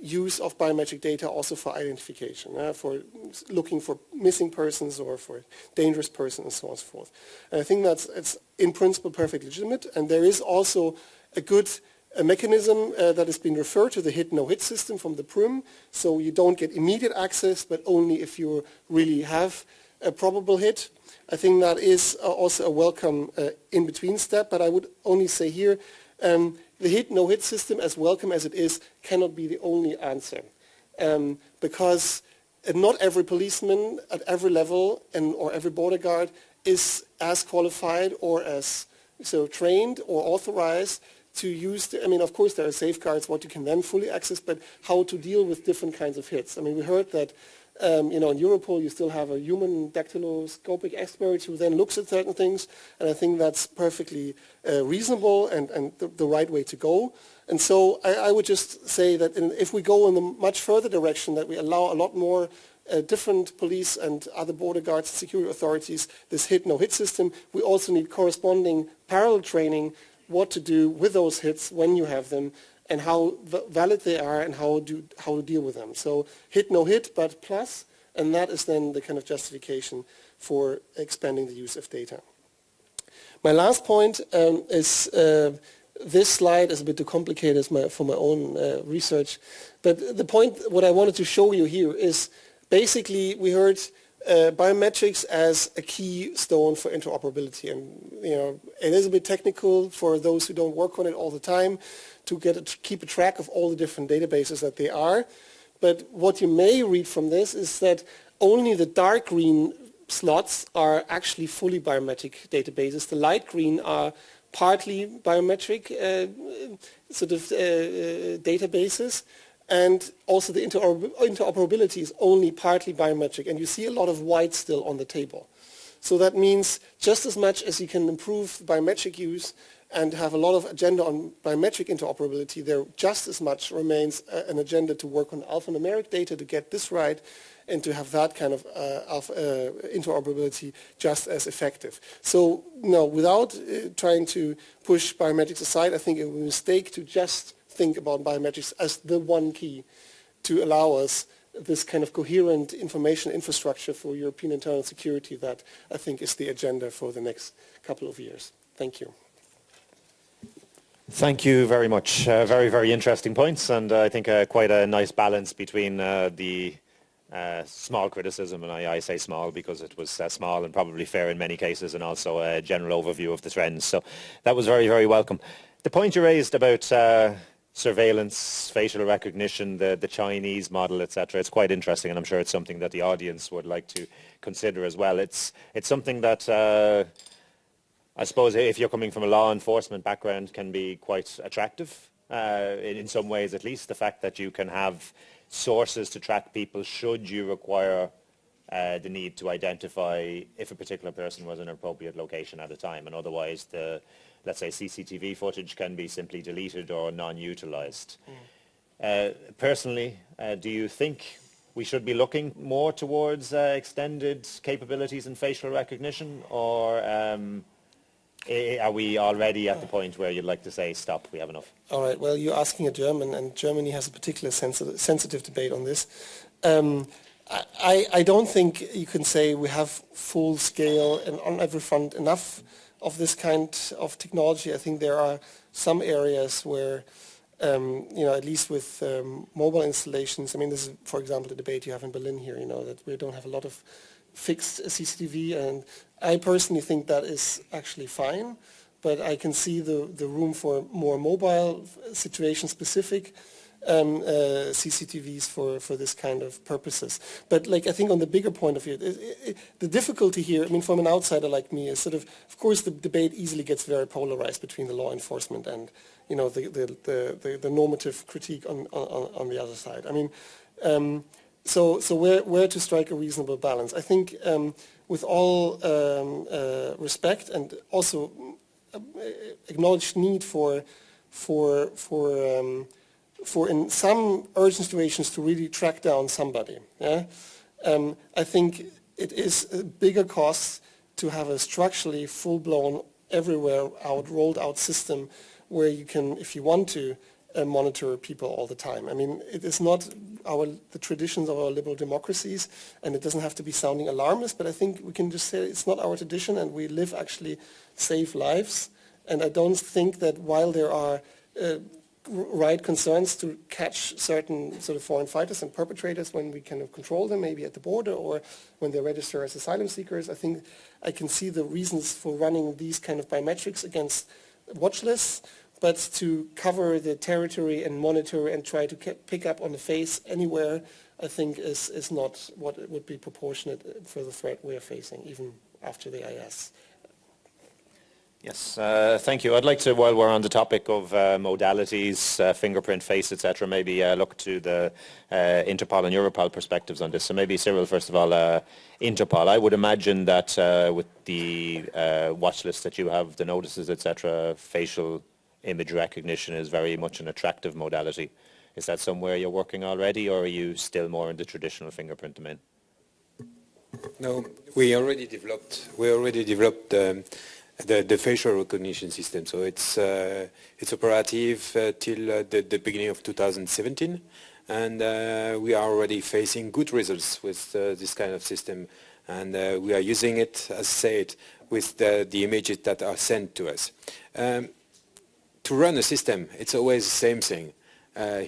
use of biometric data also for identification, for looking for missing persons or for dangerous persons and so on and so forth. And I think it's in principle perfectly legitimate, and there is also a good a mechanism that has been referred to, the hit-no-hit system from the PRIM, so you don't get immediate access, but only if you really have a probable hit. I think that is also a welcome in-between step, but I would only say here, the hit-no-hit system, as welcome as it is, cannot be the only answer. Because not every policeman at every level or every border guard is as qualified or as trained or authorized to use, I mean, of course there are safeguards what you can then fully access, but how to deal with different kinds of hits. I mean, we heard that, in Europol you still have a human dactyloscopic expert who then looks at certain things, and I think that's perfectly reasonable and the right way to go. And so I would just say that if we go in the much further direction, that we allow a lot more different police and other border guards, security authorities, this hit-no-hit system, we also need corresponding parallel training what to do with those hits when you have them and how valid they are and how to deal with them. So hit-no-hit, but plus, and that is then the kind of justification for expanding the use of data. My last point is this slide is a bit too complicated for my own research, but the point, what I wanted to show you here is basically we heard biometrics as a keystone for interoperability, and it is a bit technical for those who don't work on it all the time to keep a track of all the different databases that they are. But what you may read from this is that only the dark green slots are actually fully biometric databases. The light green are partly biometric databases. And also the interoperability is only partly biometric, and you see a lot of white still on the table. So that means just as much as you can improve biometric use and have a lot of agenda on biometric interoperability, there just as much remains an agenda to work on alphanumeric data to get this right and to have that kind of interoperability just as effective. So no, without trying to push biometrics aside, I think it would be a mistake to just think about biometrics as the one key to allow us this kind of coherent information infrastructure for European internal security that I think is the agenda for the next couple of years. Thank you. Thank you very much. Very, very interesting points, and I think quite a nice balance between the small criticism, and I say small because it was small and probably fair in many cases, and also a general overview of the trends. So that was very, very welcome. The point you raised about surveillance, facial recognition, the Chinese model, etc. It's quite interesting, and I'm sure it's something that the audience would like to consider as well. It's something that I suppose if you're coming from a law enforcement background can be quite attractive, in some ways at least, the fact that you can have sources to track people should you require the need to identify if a particular person was in an appropriate location at a time, and otherwise let's say CCTV footage can be simply deleted or non-utilized. Personally, do you think we should be looking more towards extended capabilities in facial recognition, or are we already at the point where you'd like to say, stop, we have enough? All right, well, you're asking a German, and Germany has a particular sensitive debate on this. I don't think you can say we have full scale and on every front enough of this kind of technology. I think there are some areas where, at least with mobile installations, I mean, this is, for example, the debate you have in Berlin here, that we don't have a lot of fixed CCTV, and I personally think that is actually fine, but I can see the room for more mobile situation-specific CCTVs for this kind of purposes. But I think on the bigger point of view, the difficulty here, I mean, from an outsider like me, is sort of course, the debate easily gets very polarized between the law enforcement and, the normative critique on the other side. I mean, so where to strike a reasonable balance? I think with all respect and also acknowledged need for in some urgent situations to really track down somebody. Yeah? I think it is a bigger cost to have a structurally full-blown, everywhere rolled out system where you can, if you want to, monitor people all the time. I mean, it is not the traditions of our liberal democracies, and it doesn't have to be sounding alarmist, but I think we can just say it's not our tradition, and we live actually safe lives. And I don't think that while there are right concerns to catch certain sort of foreign fighters and perpetrators when we kind of control them, maybe at the border or when they register as asylum seekers. I think I can see the reasons for running these kind of biometrics against watch lists, but to cover the territory and monitor and try to pick up on the face anywhere, I think is not what would be proportionate for the threat we are facing, even after the IS. Yes, thank you. I'd like to, while we're on the topic of modalities, fingerprint, face, etc., maybe look to the Interpol and Europol perspectives on this. So maybe, Cyril, first of all, Interpol. I would imagine that with the watch list that you have, the notices, etc., facial image recognition is very much an attractive modality. Is that somewhere you're working already, or are you still more in the traditional fingerprint domain? No, we already developed the facial recognition system. So it's operative till the beginning of 2017, and we are already facing good results with this kind of system, and we are using it, as said, with the images that are sent to us. To run a system, it's always the same thing.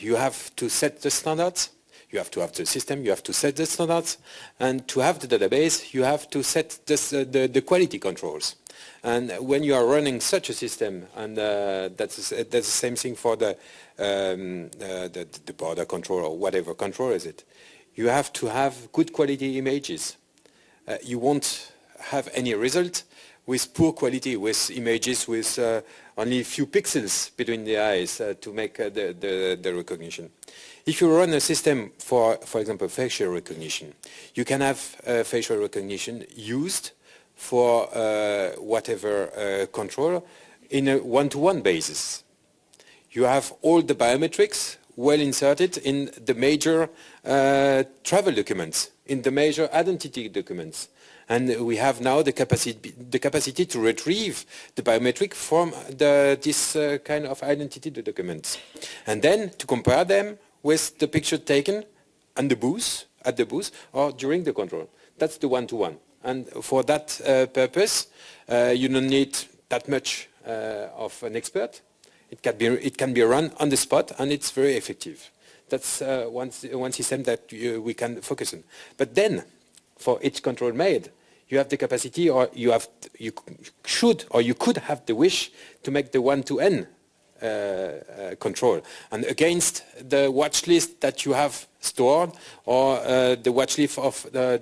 You have to set the standards, you have to have the system, you have to set the standards, and to have the database, you have to set the quality controls. And when you are running such a system, and that's the same thing for the border control or whatever control is it, you have to have good quality images. You won't have any result with poor quality, with images with only a few pixels between the eyes to make the recognition. If you run a system for example, facial recognition, you can have facial recognition used for whatever control in a one-to-one basis. You have all the biometrics well inserted in the major travel documents, in the major identity documents. And we have now the capacity to retrieve the biometric from this kind of identity documents. And then to compare them with the picture taken at the booth or during the control. That's the one-to-one. And for that purpose, you don't need that much of an expert. It can be run on the spot, and it's very effective. That's one system that we can focus on. But then, for each control made, you have the capacity, or you could have the wish to make the one-to-N control, and against the watch list that you have stored, or the watch list of the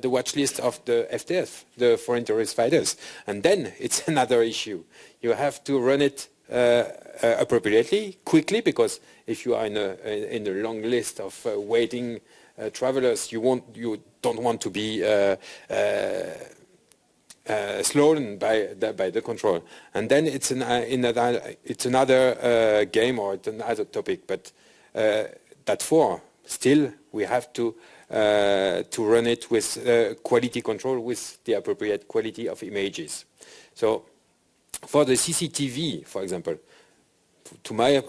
FTF, the foreign terrorist fighters, and then it's another issue. You have to run it appropriately, quickly, because if you are in a long list of waiting travelers, you don't want to be slowed by the control. And then it's another game, or it's another topic, but still we have to run it with quality control, with the appropriate quality of images. So for the CCTV, for example, to my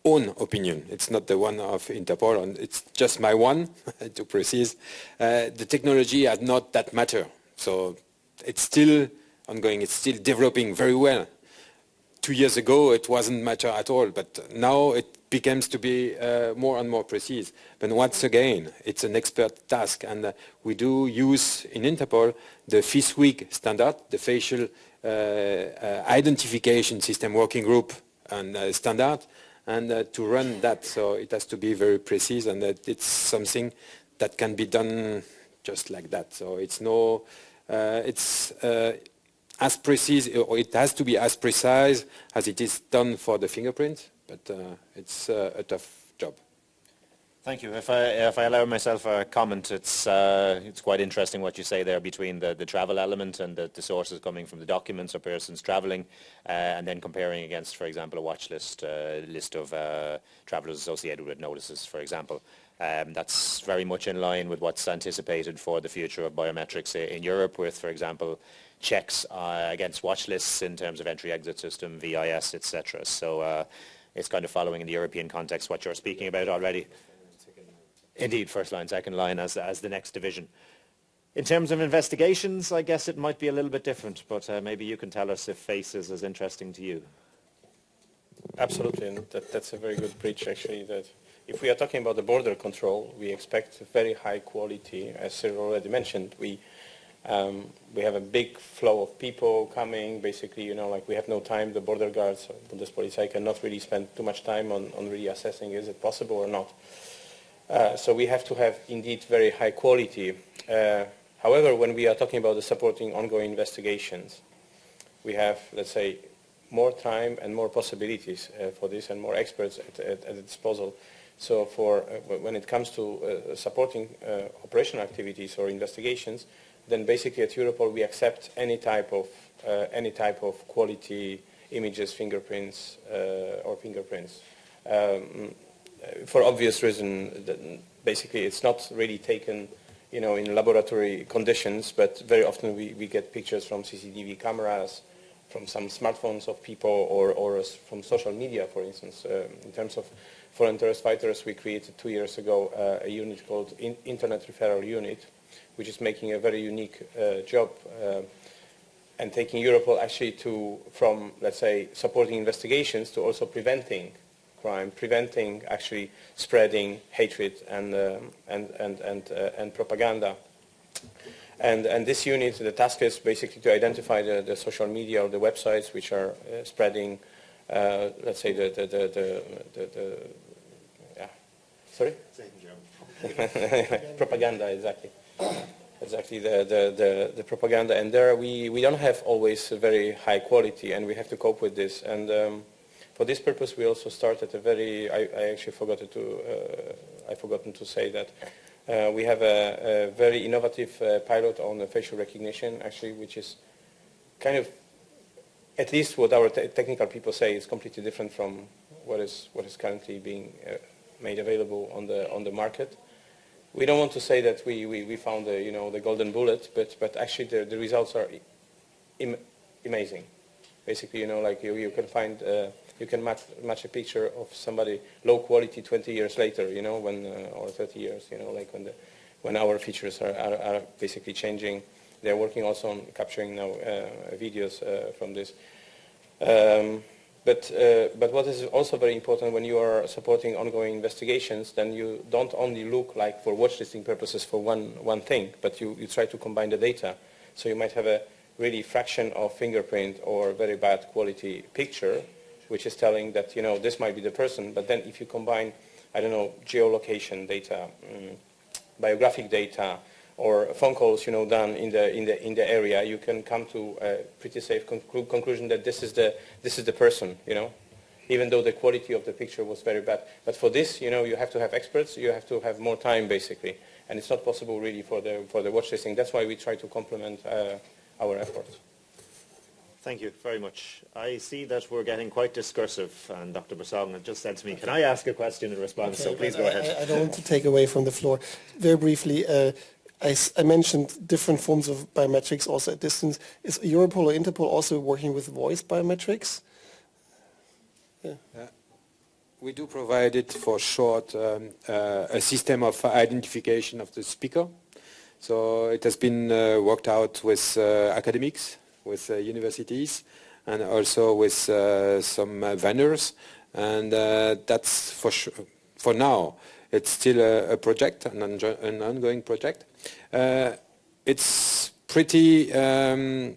own opinion, it's not the one of Interpol, and it's just my one, to precise, the technology has not that matter. So it's still ongoing, it's still developing very well. 2 years ago it wasn't matter at all, but now it becomes to be more and more precise. But once again, it's an expert task, and we do use in Interpol the FISWIG standard, the facial identification system working group and standard, and to run that, so it has to be very precise, and it's something that can be done just like that. So it's no, it's as precise, or it has to be as precise as it is done for the fingerprint, but it's a tough job. Thank you. If I allow myself a comment, it's quite interesting what you say there between the travel element and the sources coming from the documents or persons traveling, and then comparing against, for example, a watch list of travelers associated with notices, for example. That's very much in line with what's anticipated for the future of biometrics in Europe, with, for example, checks against watch lists in terms of entry-exit system, VIS, etc. So it's kind of following in the European context what you're speaking about already. Indeed, first line, second line as the next division. In terms of investigations, I guess it might be a little bit different, but maybe you can tell us if face is as interesting to you. Absolutely, and that's a very good bridge actually. That if we are talking about the border control, we expect very high quality, as Cyril already mentioned. We have a big flow of people coming. Basically, you know, like we have no time. The border guards, Bundespolizei, cannot really spend too much time on really assessing is it possible or not. So we have to have indeed very high quality. However, when we are talking about the supporting ongoing investigations, we have, let's say, more time and more possibilities for this and more experts at the disposal. So for when it comes to supporting operational activities or investigations, then basically at Europol we accept any type of quality images, fingerprints or fingerprints. For obvious reason, basically it's not really taken, you know, in laboratory conditions, but very often we get pictures from CCTV cameras, from some smartphones of people, or from social media, for instance. In terms of foreign terrorist fighters, we created 2 years ago a unit called Internet Referral Unit, which is making a very unique job and taking Europol actually from, let's say, supporting investigations to also preventing crime, preventing actually spreading hatred and propaganda. And this unit, the task is basically to identify the social media or the websites which are spreading, let's say, sorry? Propaganda, exactly. Exactly, the propaganda. And there we don't have always a very high quality, and we have to cope with this. And for this purpose, we also started a very, I actually forgotten to say that we have a very innovative pilot on facial recognition, actually, which is kind of, at least what our technical people say, is completely different from what is currently being made available on the market. We don't want to say that we found the golden bullet, but actually the results are amazing. Basically, like you can find you can match a picture of somebody low quality 20 years later, when or 30 years, like when our features are basically changing. They're working also on capturing now videos from this. But what is also very important when you are supporting ongoing investigations, then you don't only look like for watchlisting purposes for one thing, but you try to combine the data. So you might have a really fraction of fingerprint or very bad quality picture, which is telling that, this might be the person. But then if you combine, I don't know, geolocation data, biographic data, or phone calls, done in the area, you can come to a pretty safe conclusion that this is the person, even though the quality of the picture was very bad. But for this, you have to have experts. You have to have more time, basically, and it's not possible really for the watch listing. That's why we try to complement our efforts. Thank you very much. I see that we're getting quite discursive, and Dr. Bessong had just said to me, can I ask a question in response? Okay, so please go ahead. I don't want to take away from the floor. Very briefly, I mentioned different forms of biometrics also at distance. Is Europol or Interpol also working with voice biometrics? Yeah. We do provide it for short, a system of identification of the speaker. So it has been worked out with academics, with universities, and also with some vendors. And that's for now. It's still a project, an ongoing project. It's pretty hardened,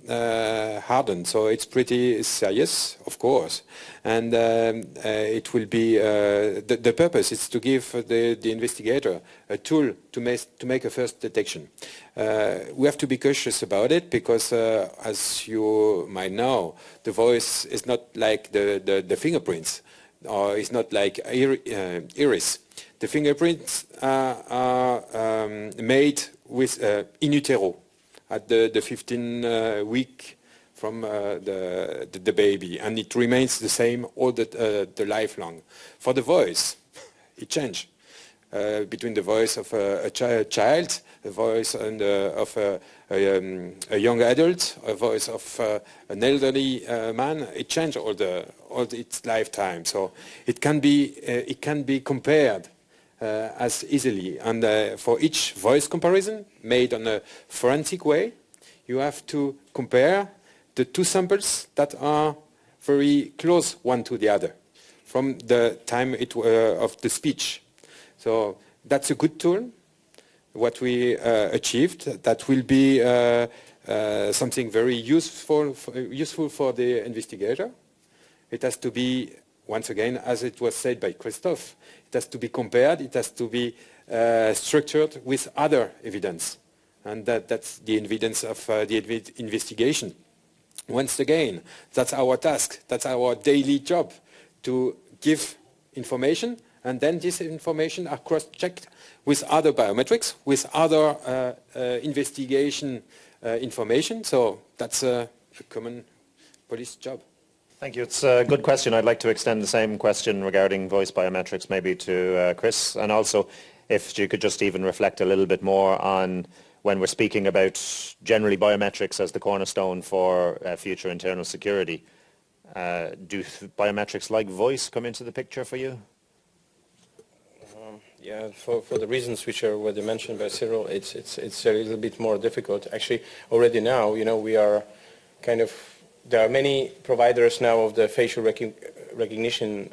so it's pretty serious, of course. And it will be, the purpose is to give the investigator a tool to make a first detection. We have to be cautious about it because, as you might know, the voice is not like the fingerprints, or it's not like iris. The fingerprints are made with in utero at the 15 week from the baby, and it remains the same all the lifelong. For the voice, it changes between the voice of a child, the voice of a young adult, a voice of an elderly man. It changes all its lifetime, so it can be compared as easily. And for each voice comparison made on a forensic way, you have to compare the two samples that are very close one to the other. from the time of the speech. So that's a good tool. What we achieved, that will be something very useful for the investigator. It has to be, once again, as it was said by Christophe, it has to be compared, it has to be structured with other evidence. And that's the evidence of the investigation. Once again, that's our task, that's our daily job, to give information, and then this information are cross-checked with other biometrics, with other investigation information. So that's a common police job. Thank you. It's a good question. I'd like to extend the same question regarding voice biometrics maybe to Chris, and also if you could just even reflect a little bit more on when we're speaking about generally biometrics as the cornerstone for future internal security. Do biometrics like voice come into the picture for you? Yeah, for the reasons which are already mentioned by Cyril, it's a little bit more difficult. Actually, already now, we are kind of, there are many providers now of the facial recognition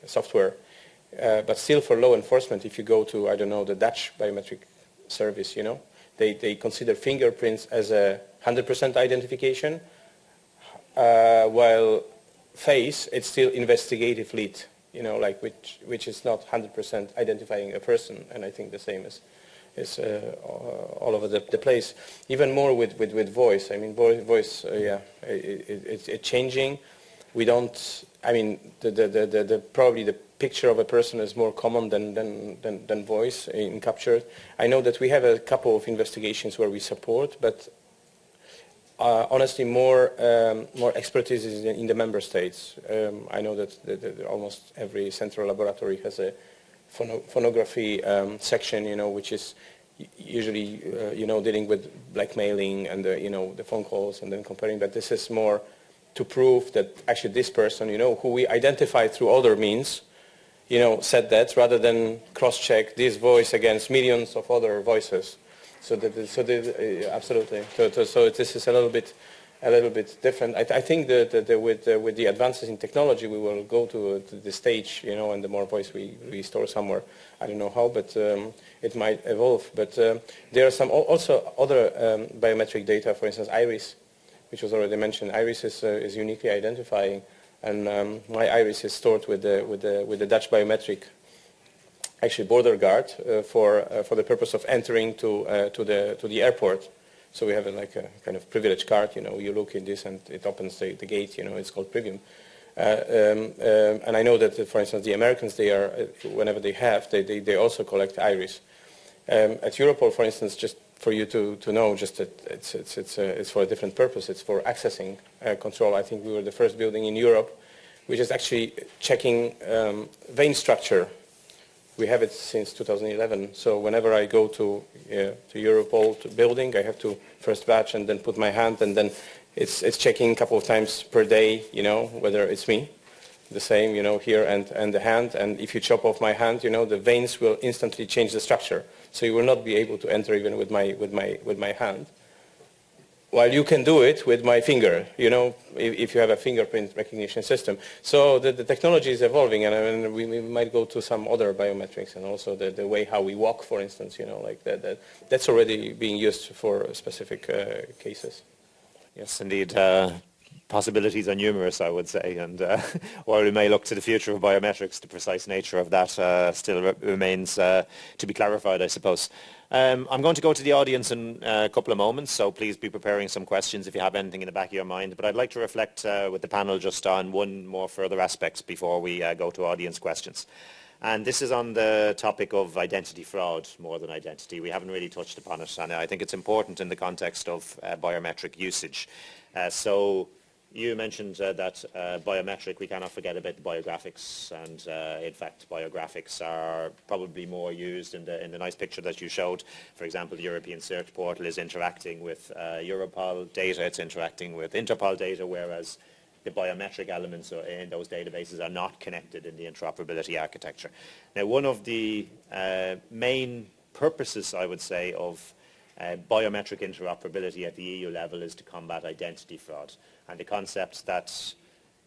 software, but still for law enforcement, if you go to, I don't know, the Dutch biometric service, they consider fingerprints as a 100% identification, while face, it's still investigative lead. Which is not 100% identifying a person, and I think the same is all over the place. Even more with voice. I mean, voice, it's changing. We don't. I mean, probably the picture of a person is more common than voice in capture. I know that we have a couple of investigations where we support, but honestly, more expertise is in the member states. I know that almost every central laboratory has a phonography section, which is usually, dealing with blackmailing and the phone calls and then comparing. But this is more to prove that actually this person, who we identified through other means, said that, rather than cross-check this voice against millions of other voices. Absolutely. So this is a little bit different. I think that with the advances in technology, we will go to the stage, and the more voice we store somewhere. I don't know how, but it might evolve. But there are some also other biometric data. For instance, iris, which was already mentioned. Iris is uniquely identifying, and my iris is stored with the Dutch biometric. Actually, border guard for the purpose of entering to the airport. So we have a kind of privilege card. You look in this and it opens the gate. It's called Privium. And I know that, for instance, the Americans, they are whenever they also collect iris. At Europol, for instance, just for you to know, just that it's for a different purpose. It's for accessing control. I think we were the first building in Europe which is actually checking vein structure. We have it since 2011. So whenever I go to Europol building, I have to first batch and then put my hand, and then it's checking a couple of times per day, whether it's me. The same, here and the hand. And if you chop off my hand, the veins will instantly change the structure. So you will not be able to enter even with my hand. While you can do it with my finger, if you have a fingerprint recognition system. So the technology is evolving, and we might go to some other biometrics, and also the way how we walk, for instance, like that's already being used for specific cases. Yes, indeed. Possibilities are numerous, I would say, and while we may look to the future of biometrics, the precise nature of that still remains to be clarified, I suppose. I'm going to go to the audience in a couple of moments, so please be preparing some questions if you have anything in the back of your mind. But I'd like to reflect with the panel just on one more further aspect before we go to audience questions. And this is on the topic of identity fraud more than identity. We haven't really touched upon it, and I think it's important in the context of biometric usage. So you mentioned that biometric, we cannot forget about the biographics, and in fact biographics are probably more used in the nice picture that you showed. For example, the European Search Portal is interacting with Europol data, it's interacting with Interpol data, whereas the biometric elements in those databases are not connected in the interoperability architecture. Now, one of the main purposes, I would say, of biometric interoperability at the EU level is to combat identity fraud. And the concept that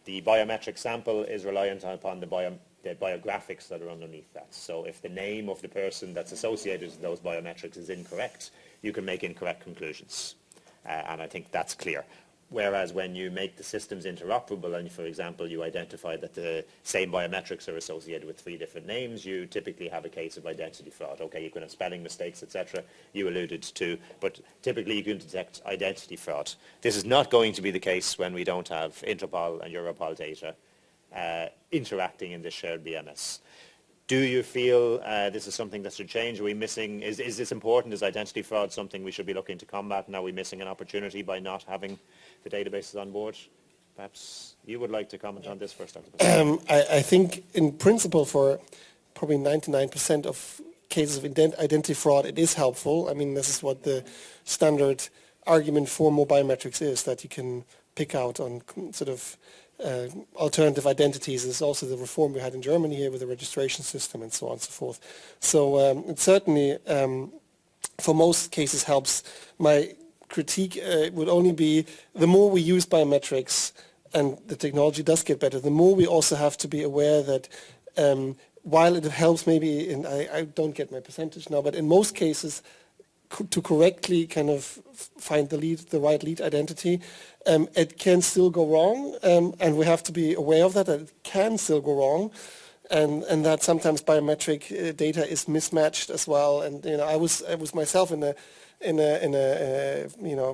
The biometric sample is reliant upon the biographics that are underneath that. So if the name of the person that's associated with those biometrics is incorrect, you can make incorrect conclusions. And I think that's clear. Whereas when you make the systems interoperable and, for example, you identify that the same biometrics are associated with 3 different names, you typically have a case of identity fraud. Okay, you can have spelling mistakes, etc., you alluded to, but typically you can detect identity fraud. This is not going to be the case when we don't have Interpol and Europol data interacting in this shared BMS. Do you feel this is something that should change? Are we missing, is this important? Is identity fraud something we should be looking to combat? And are we missing an opportunity by not having the databases on board? Perhaps you would like to comment on this first, Dr. I think in principle for probably 99% of cases of identity fraud, it is helpful. I mean, this is what the standard argument for more biometrics is, that you can pick out on sort of alternative identities. There's also the reform we had in Germany here with the registration system and so on and so forth. So it certainly, for most cases, helps. My critique would only be the more we use biometrics and the technology does get better, the more we also have to be aware that while it helps maybe, in, I don't get my percentage now, but in most cases, to correctly kind of find the right lead identity, it can still go wrong, and we have to be aware of that it can still go wrong, and that sometimes biometric data is mismatched as well. And I was myself in a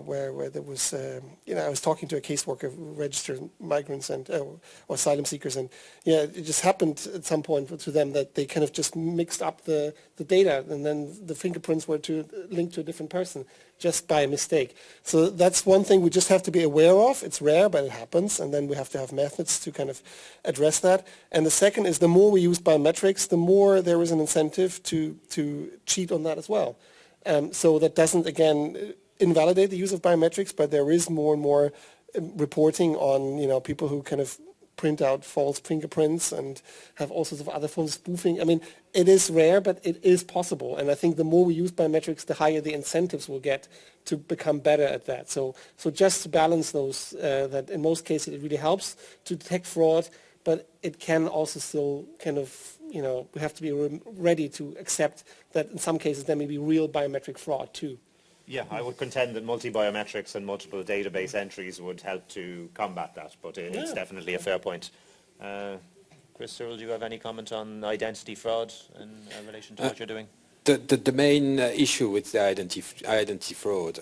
where there was I was talking to a caseworker who registered migrants and or asylum seekers, and it just happened at some point to them that they kind of just mixed up the data, and then the fingerprints were linked to a different person just by mistake. So that's one thing we just have to be aware of. It's rare, but it happens, and then we have to have methods to kind of address that. And the second is the more we use biometrics, the more there is an incentive to cheat on that as well. So that doesn't, again, invalidate the use of biometrics, but there is more and more reporting on, people who kind of print out false fingerprints and have all sorts of other forms of spoofing. I mean, it is rare, but it is possible. And I think the more we use biometrics, the higher the incentives we'll get to become better at that. So just to balance those, that in most cases it really helps to detect fraud, but it can also still kind of, we have to be ready to accept that in some cases there may be real biometric fraud too. Yeah, I would contend that multi-biometrics and multiple database entries would help to combat that, but it's definitely a fair point. Chris, Cyril, do you have any comment on identity fraud in relation to what you're doing? The main issue with the identity fraud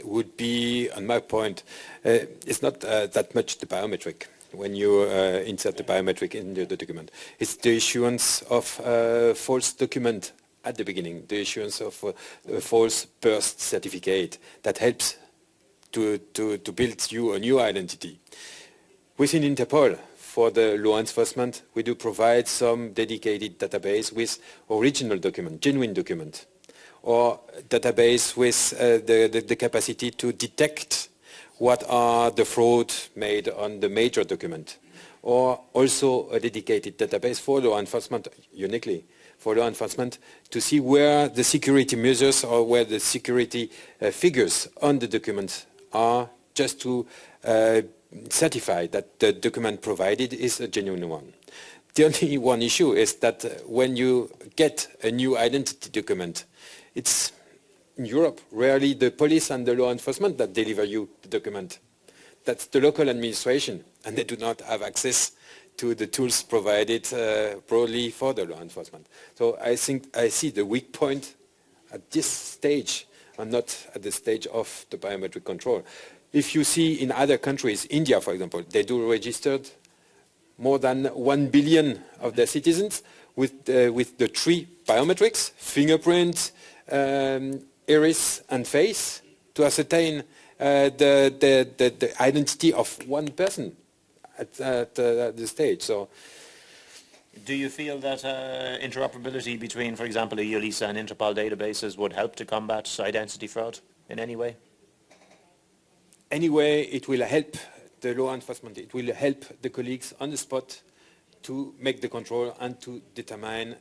would be, on my point, it's not that much the biometric. When you insert the biometric into the document, it's the issuance of false document at the beginning, the issuance of a false birth certificate that helps to build you a new identity. Within Interpol, for the law enforcement, we do provide some dedicated database with original document, genuine document, or database with the capacity to detect what are the fraud made on the major document, or also a dedicated database for law enforcement, uniquely for law enforcement, to see where the security measures or where the security figures on the document are, just to certify that the document provided is a genuine one. The only one issue is that when you get a new identity document, it's in Europe, rarely the police and the law enforcement that deliver you the document. That's the local administration, and they do not have access to the tools provided broadly for the law enforcement. So I think I see the weak point at this stage and not at the stage of the biometric control. If you see in other countries, India, for example, they do register more than 1 billion of their citizens with the 3 biometrics, fingerprint, iris and face, to ascertain the identity of one person at the stage. So, do you feel that interoperability between, for example, a EULISA and Interpol databases would help to combat identity fraud in any way? Anyway, it will help the law enforcement. It will help the colleagues on the spot to make the control and to determine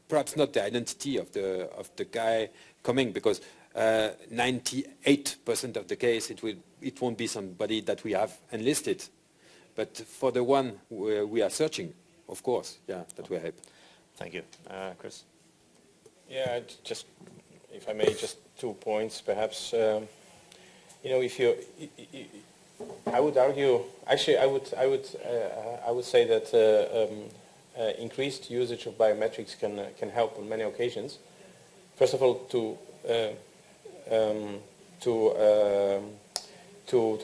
perhaps not the identity of the guy coming, because 98% of the case it won't be somebody that we have enlisted. But for the one we are searching, of course, yeah, that will help. Thank you. Chris? Yeah, just, if I may, just 2 points, perhaps. You know, if you, I would argue, actually, I would say that increased usage of biometrics can help on many occasions. First of all, to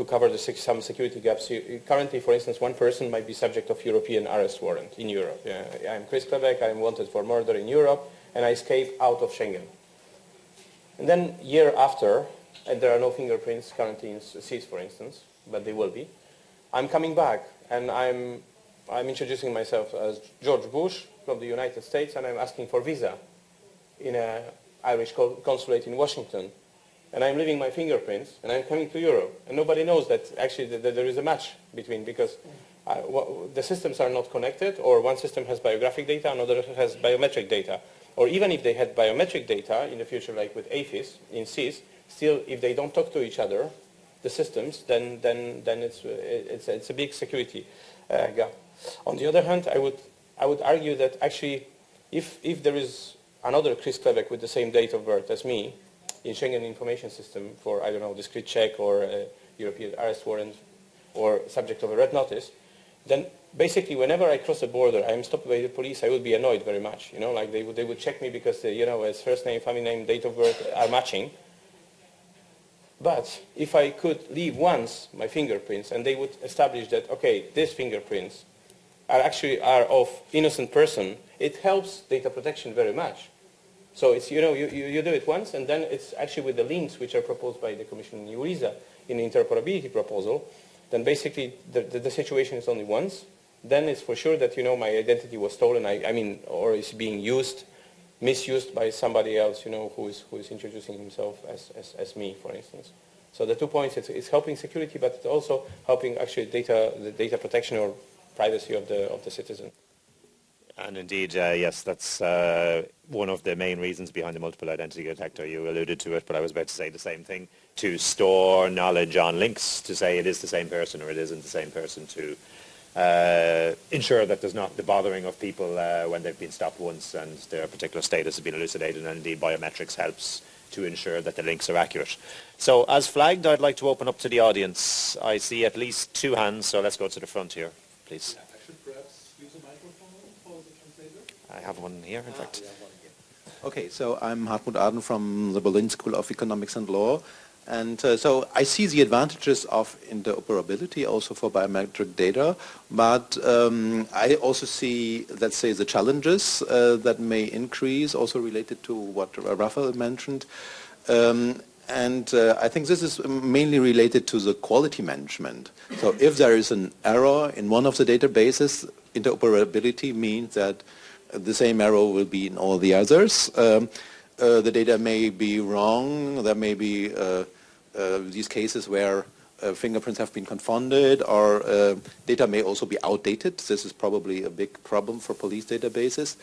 cover some security gaps. Currently, for instance, one person might be subject of European arrest warrant in Europe. Yeah, I'm Chris Klebeck, I'm wanted for murder in Europe, and I escape out of Schengen. And then year after, and there are no fingerprints currently in SIS, for instance, but they will be, I'm coming back, and I'm introducing myself as George Bush from the United States, and I'm asking for visa in an Irish consulate in Washington. And I'm leaving my fingerprints, and I'm coming to Europe. And nobody knows that actually that there is a match between, because the systems are not connected, or one system has biographic data, another has biometric data. Or even if they had biometric data in the future, like with AFIS in SIS, still, if they don't talk to each other, the systems, then it's a big security gap. On the other hand, I would argue that actually, if there is another Chris Klebeck with the same date of birth as me in Schengen information system for, I don't know, discrete check or a European arrest warrant or subject of a red notice, then basically whenever I cross a border, I'm stopped by the police, I would be annoyed very much. You know, like they would check me because, you know, his first name, family name, date of birth are matching. But if I could leave once my fingerprints and they would establish that, okay, these fingerprints are of innocent person, it helps data protection very much. So it's, you know, you do it once, and then it's actually with the links which are proposed by the Commission in EURISA in the interoperability proposal, then basically the situation is only once. Then it's for sure that, you know, my identity was stolen, I mean, or is being misused by somebody else, you know, who is introducing himself as me, for instance. So the 2 points, it's helping security, but it's also helping actually the data protection or privacy of the citizen. And indeed, yes, that's one of the main reasons behind the multiple identity detector. You alluded to it, but I was about to say the same thing, to store knowledge on links, to say it is the same person or it isn't the same person, to ensure that there's not the bothering of people when they've been stopped once and their particular status has been elucidated, and indeed biometrics helps to ensure that the links are accurate. So as flagged, I'd like to open up to the audience. I see at least 2 hands, so let's go to the front here, please. I should perhaps use a microphone for the translator? I have one here, in fact. Okay, so I'm Hartmut Aden from the Berlin School of Economics and Law. And so I see the advantages of interoperability also for biometric data, but I also see, let's say, the challenges that may increase, also related to what Referral mentioned. And I think this is mainly related to the quality management. So if there is an error in one of the databases, interoperability means that the same error will be in all the others. The data may be wrong. There may be these cases where fingerprints have been confounded, or data may also be outdated. This is probably a big problem for police databases.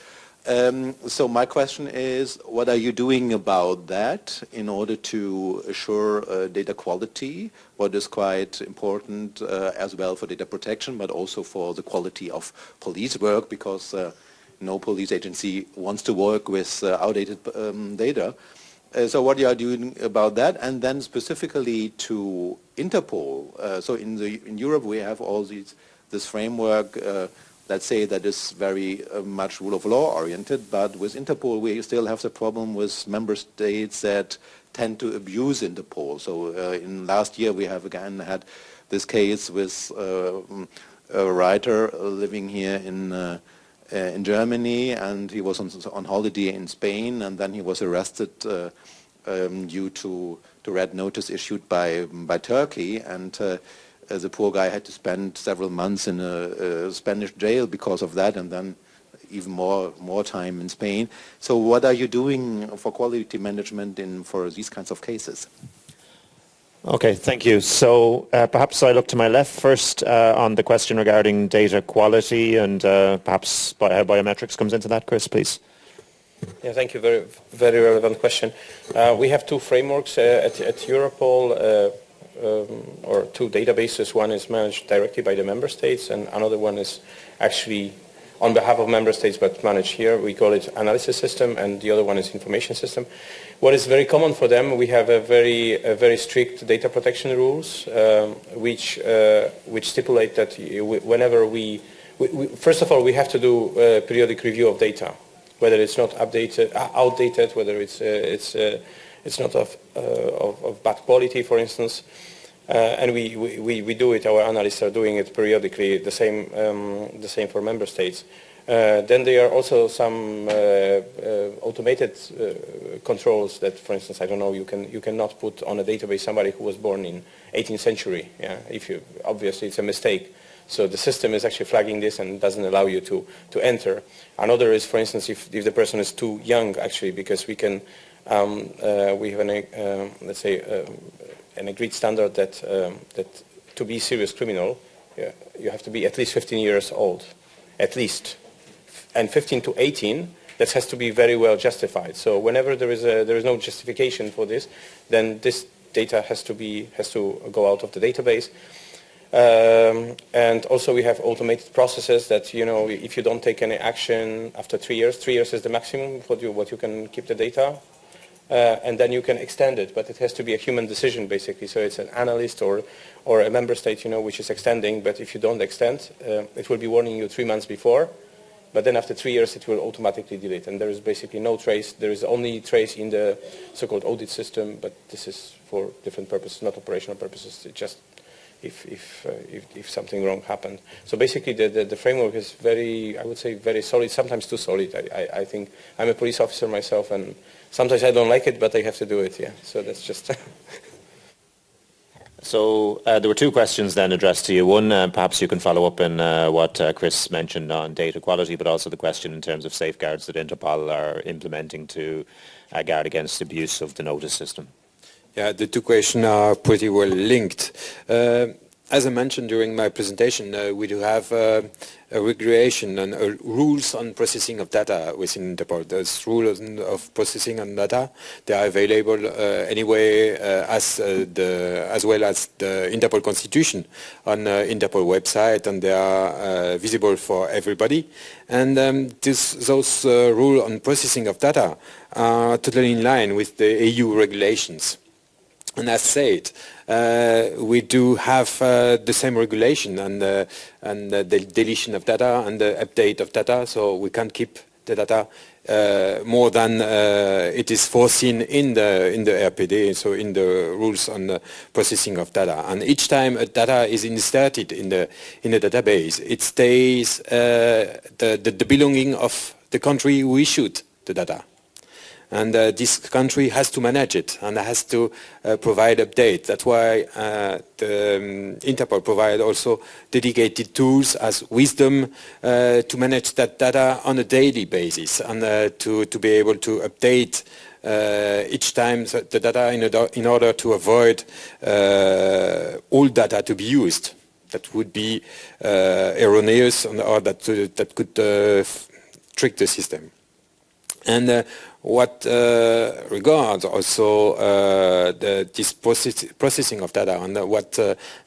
So my question is, what are you doing about that in order to assure data quality, what is quite important as well for data protection, but also for the quality of police work, because no police agency wants to work with outdated data. So what you are doing about that, and then specifically to Interpol. So in Europe we have all this framework, let's say, that is very much rule of law oriented, but with Interpol we still have the problem with member states that tend to abuse Interpol. So in last year we have again had this case with a writer living here in Germany, and he was on holiday in Spain, and then he was arrested due to red notice issued by Turkey, and the poor guy had to spend several months in a Spanish jail because of that, and then even more time in Spain. So what are you doing for quality management for these kinds of cases? Okay, thank you. So perhaps I look to my left first on the question regarding data quality, and perhaps how biometrics comes into that. Chris, please. Yeah, thank you. Very, very relevant question. We have 2 frameworks at Europol. or two databases. One is managed directly by the member states, and another one is actually on behalf of member states but managed here. We call it analysis system, and the other one is information system. What is very common for them, we have a very strict data protection rules, which stipulate that whenever we first of all, we have to do a periodic review of data, whether it's not outdated, whether it's not of bad quality, for instance. And we do it. Our analysts are doing it periodically. The same for member states. Then there are also some automated controls that, for instance, I don't know, you cannot put on a database somebody who was born in 18th century. Yeah, obviously it's a mistake. So the system is actually flagging this and doesn't allow you to enter. Another is, for instance, if the person is too young, actually, because we can we have let's say an agreed standard that to be a serious criminal, you have to be at least 15 years old, at least. And 15 to 18, that has to be very well justified. So whenever there is no justification for this, then this data has to go out of the database. And also we have automated processes that, you know, if you don't take any action after 3 years, 3 years is the maximum for what you can keep the data. And then you can extend it, but it has to be a human decision, basically. So it's an analyst or a member state, you know, which is extending. But if you don't extend, it will be warning you 3 months before. But then after 3 years, it will automatically delete. And there is basically no trace. There is only trace in the so-called audit system. But this is for different purposes, not operational purposes. It just if something wrong happened. So basically, the framework is very, I would say, very solid. Sometimes too solid. I think I'm a police officer myself, and sometimes I don't like it, but I have to do it, yeah. So that's just... So there were two questions then addressed to you. One, perhaps you can follow up in what Chris mentioned on data quality, but also the question in terms of safeguards that Interpol are implementing to guard against abuse of the notice system. Yeah, the two questions are pretty well linked. As I mentioned during my presentation, we do have a regulation and rules on processing of data within Interpol. Those rules of processing of data, they are available anyway as well as the Interpol Constitution on Interpol website, and they are visible for everybody. And those rules on processing of data are totally in line with the EU regulations. And as said, we do have the same regulation and the deletion of data and the update of data, so we can't keep the data more than it is foreseen in the RPD, so in the rules on the processing of data. And each time a data is inserted in the database, it stays the belonging of the country who issued the data. And this country has to manage it and has to provide update. That's why the Interpol provide also dedicated tools as Wisdom to manage that data on a daily basis and to be able to update each time the data in order to avoid old data to be used. That would be erroneous or that could trick the system. And what regards also this processing of data and what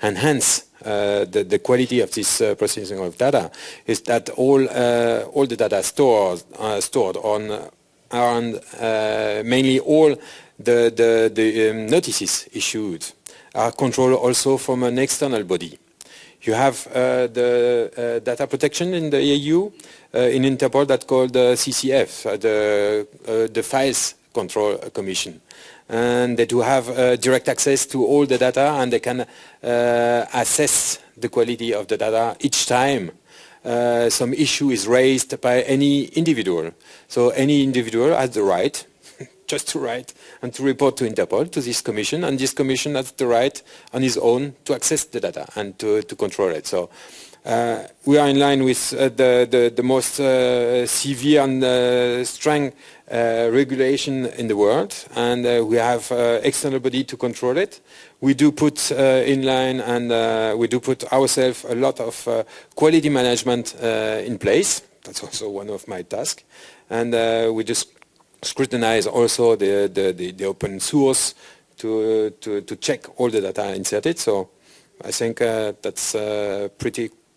enhance the quality of this processing of data is that all the data stored on and mainly all the notices issued are controlled also from an external body. You have the data protection in the EU, in Interpol, that's called the CCF, the Files Control Commission. And they do have direct access to all the data, and they can assess the quality of the data each time some issue is raised by any individual. So any individual has the right just to write and to report to Interpol, to this commission, and this commission has the right on his own to access the data and to control it. So we are in line with the most severe and strong regulation in the world, and we have external body to control it. We do put in line and we do put ourselves a lot of quality management in place. That's also one of my tasks. And we just scrutinize also the open source to check all the data inserted. So I think that's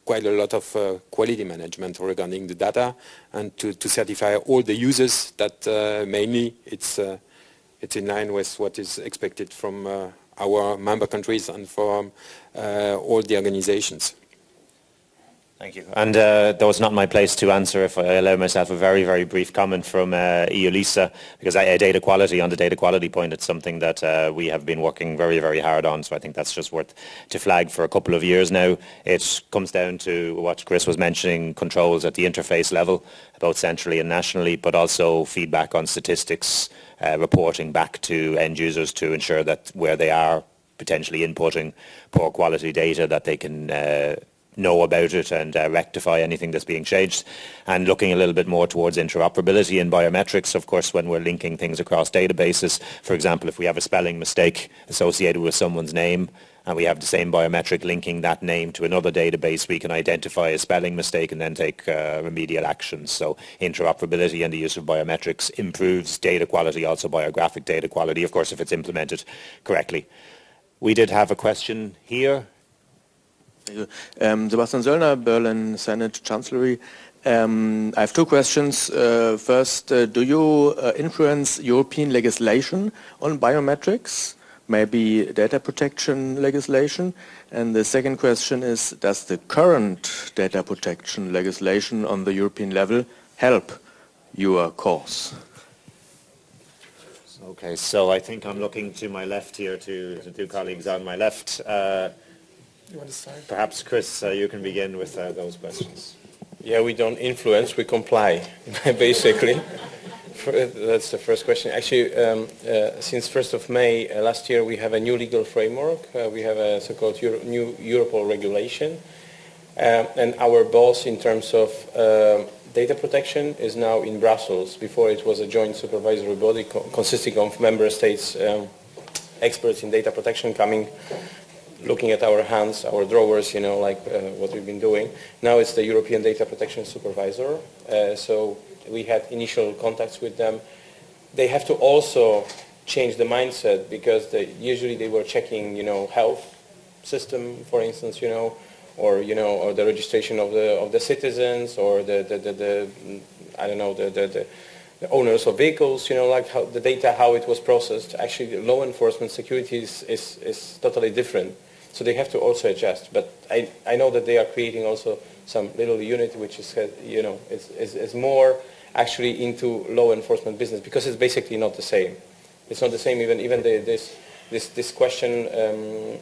quite a lot of quality management regarding the data, and to certify all the users that mainly it's in line with what is expected from our member countries and from all the organizations. Thank you. And though it's not my place to answer, if I allow myself a very, very brief comment from EULISA, because data quality, on the data quality point, it's something that we have been working very, very hard on. So I think that's just worth to flag for a couple of years now. It comes down to what Chris was mentioning, controls at the interface level, both centrally and nationally, but also feedback on statistics, reporting back to end users to ensure that where they are potentially inputting poor quality data, that they can know about it and rectify anything that's being changed, and looking a little bit more towards interoperability in biometrics. Of course, when we're linking things across databases, for example, if we have a spelling mistake associated with someone's name and we have the same biometric linking that name to another database, we can identify a spelling mistake and then take remedial actions. So interoperability and the use of biometrics improves data quality, also biographic data quality, of course, if it's implemented correctly. We did have a question here. Sebastian Söllner, Berlin Senate Chancellery. I have two questions. First, do you influence European legislation on biometrics, maybe data protection legislation? And the second question is, does the current data protection legislation on the European level help your cause? Okay, so I think I'm looking to my left here to the two colleagues on my left. You want to start? Perhaps, Chris, you can begin with those questions. Yeah, we don't influence, we comply, basically. That's the first question. Actually, since 1st of May last year, we have a new legal framework. We have a so-called new Europol regulation. And our boss in terms of data protection is now in Brussels. Before it was a joint supervisory body consisting of member states, experts in data protection coming, looking at our hands, our drawers, you know, like what we've been doing. Now it's the European Data Protection Supervisor. So we had initial contacts with them. They have to also change the mindset because usually they were checking, you know, health system, for instance, you know, or the registration of the citizens, or the I don't know, the owners of vehicles, you know, like how the data, how it was processed. Actually, law enforcement security is totally different. So they have to also adjust. But I know that they are creating also some little unit which is, you know, is more actually into law enforcement business, because it's basically not the same. It's not the same. Even this question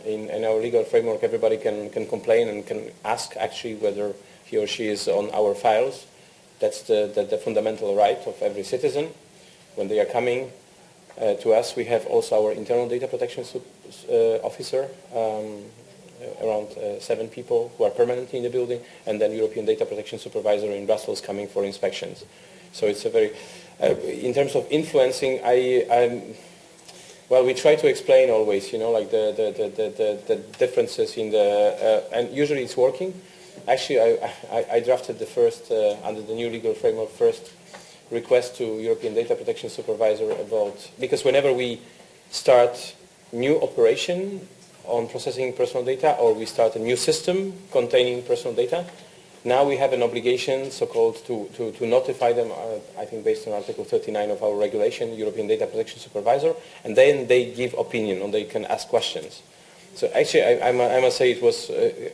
in our legal framework, everybody can complain and can ask actually whether he or she is on our files. That's the fundamental right of every citizen when they are coming to us. We have also our internal data protection officer, around 7 people who are permanently in the building, and then European Data Protection Supervisor in Brussels coming for inspections. So it's a very, in terms of influencing, well, we try to explain always, you know, like the differences in and usually it's working. Actually, I drafted the first, under the new legal framework, first request to European Data Protection Supervisor about, because whenever we start new operation on processing personal data, or we start a new system containing personal data, now we have an obligation, so-called, to notify them, I think based on Article 39 of our regulation, European Data Protection Supervisor, and then they give opinion, or they can ask questions. So actually, I must say it was,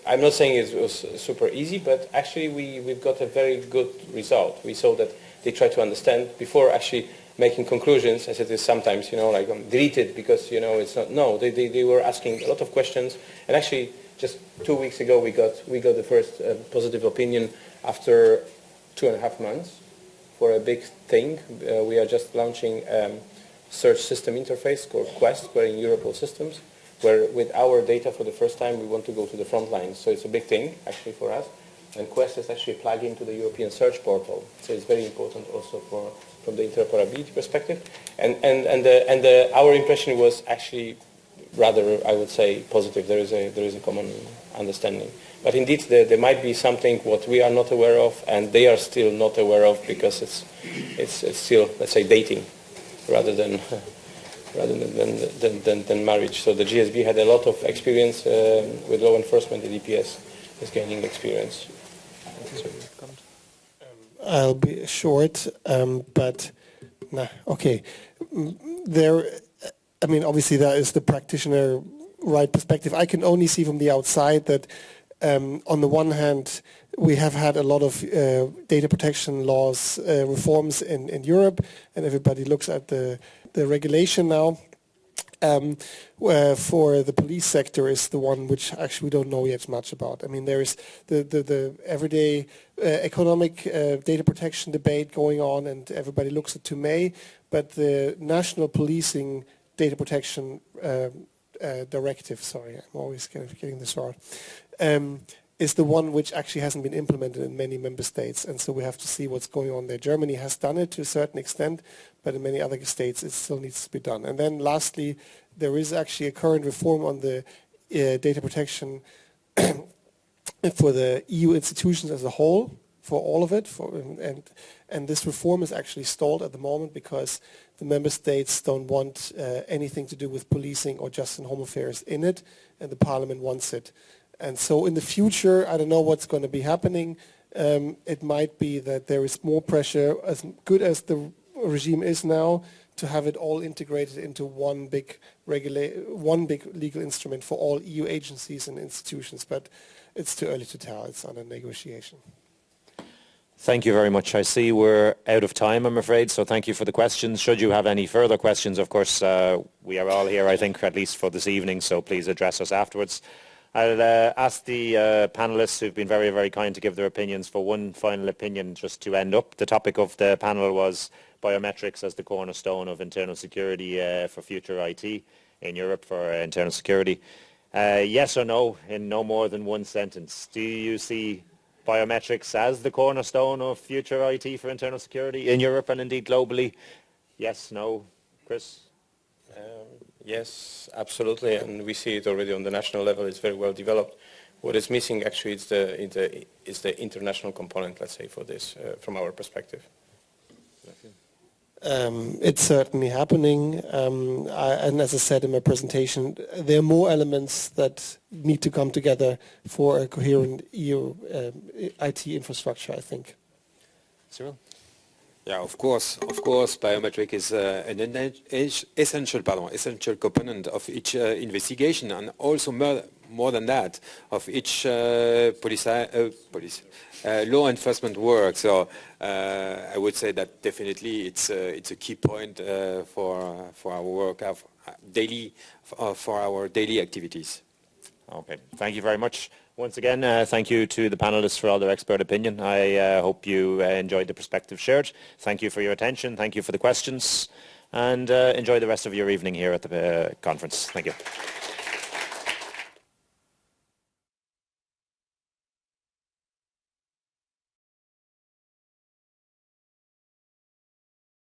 I'm not saying it was super easy, but actually we've got a very good result. We saw that they try to understand before actually making conclusions, as it is sometimes, you know, like delete it because, you know, it's not. No, they were asking a lot of questions, and actually just 2 weeks ago we got the first positive opinion after 2.5 months for a big thing. We are just launching search system interface called Quest, where in Europol systems, where with our data for the first time we want to go to the front lines. So it's a big thing actually for us. And Quest is actually plugged into the European search portal. So it's very important also from the interoperability perspective. And our impression was actually rather, I would say, positive. There is a common understanding. But indeed, there might be something what we are not aware of, and they are still not aware of, because it's still, let's say, dating rather than rather than marriage. So the GSB had a lot of experience with law enforcement. The DPS is gaining experience. I'll be short, but okay. I mean, obviously that is the practitioner right perspective. I can only see from the outside that on the one hand, we have had a lot of data protection laws reforms in Europe, and everybody looks at the regulation now. Where for the police sector is the one which actually we don't know yet much about. I mean, there is the everyday economic data protection debate going on, and everybody looks to May, but the national policing data protection directive, sorry, I'm always kind of getting this wrong, is the one which actually hasn't been implemented in many member states, and so we have to see what's going on there. Germany has done it to a certain extent, but in many other states it still needs to be done. And then lastly, there is actually a current reform on the data protection for the EU institutions as a whole, for all of it, and this reform is actually stalled at the moment because the member states don't want anything to do with policing or justice and home affairs in it, and the parliament wants it. And so in the future, I don't know what's going to be happening. It might be that there is more pressure, as good as the regime is now, to have it all integrated into one big legal instrument for all EU agencies and institutions. But it's too early to tell. It's under negotiation. Thank you very much. I see we're out of time, I'm afraid, so thank you for the questions. Should you have any further questions, of course, we are all here, I think, at least for this evening, so please address us afterwards. I'll ask the panelists who've been very, very kind to give their opinions for one final opinion just to end up. The topic of the panel was biometrics as the cornerstone of internal security for future IT in Europe for internal security. Yes or no, in no more than one sentence. Do you see biometrics as the cornerstone of future IT for internal security in Europe and indeed globally? Yes, no? Chris? Yes, absolutely, and we see it already on the national level. It's very well developed. What is missing actually is the international component, let's say, for this from our perspective. It's certainly happening, and as I said in my presentation, there are more elements that need to come together for a coherent EU IT infrastructure, I think. Cyril? Yeah, of course, biometric is an essential component of each investigation, and also more than that, of each law enforcement work. So I would say that definitely it's a key point for our work, for our daily activities. Okay, thank you very much. Once again, thank you to the panelists for all their expert opinion. I hope you enjoyed the perspective shared. Thank you for your attention. Thank you for the questions. And enjoy the rest of your evening here at the conference. Thank you.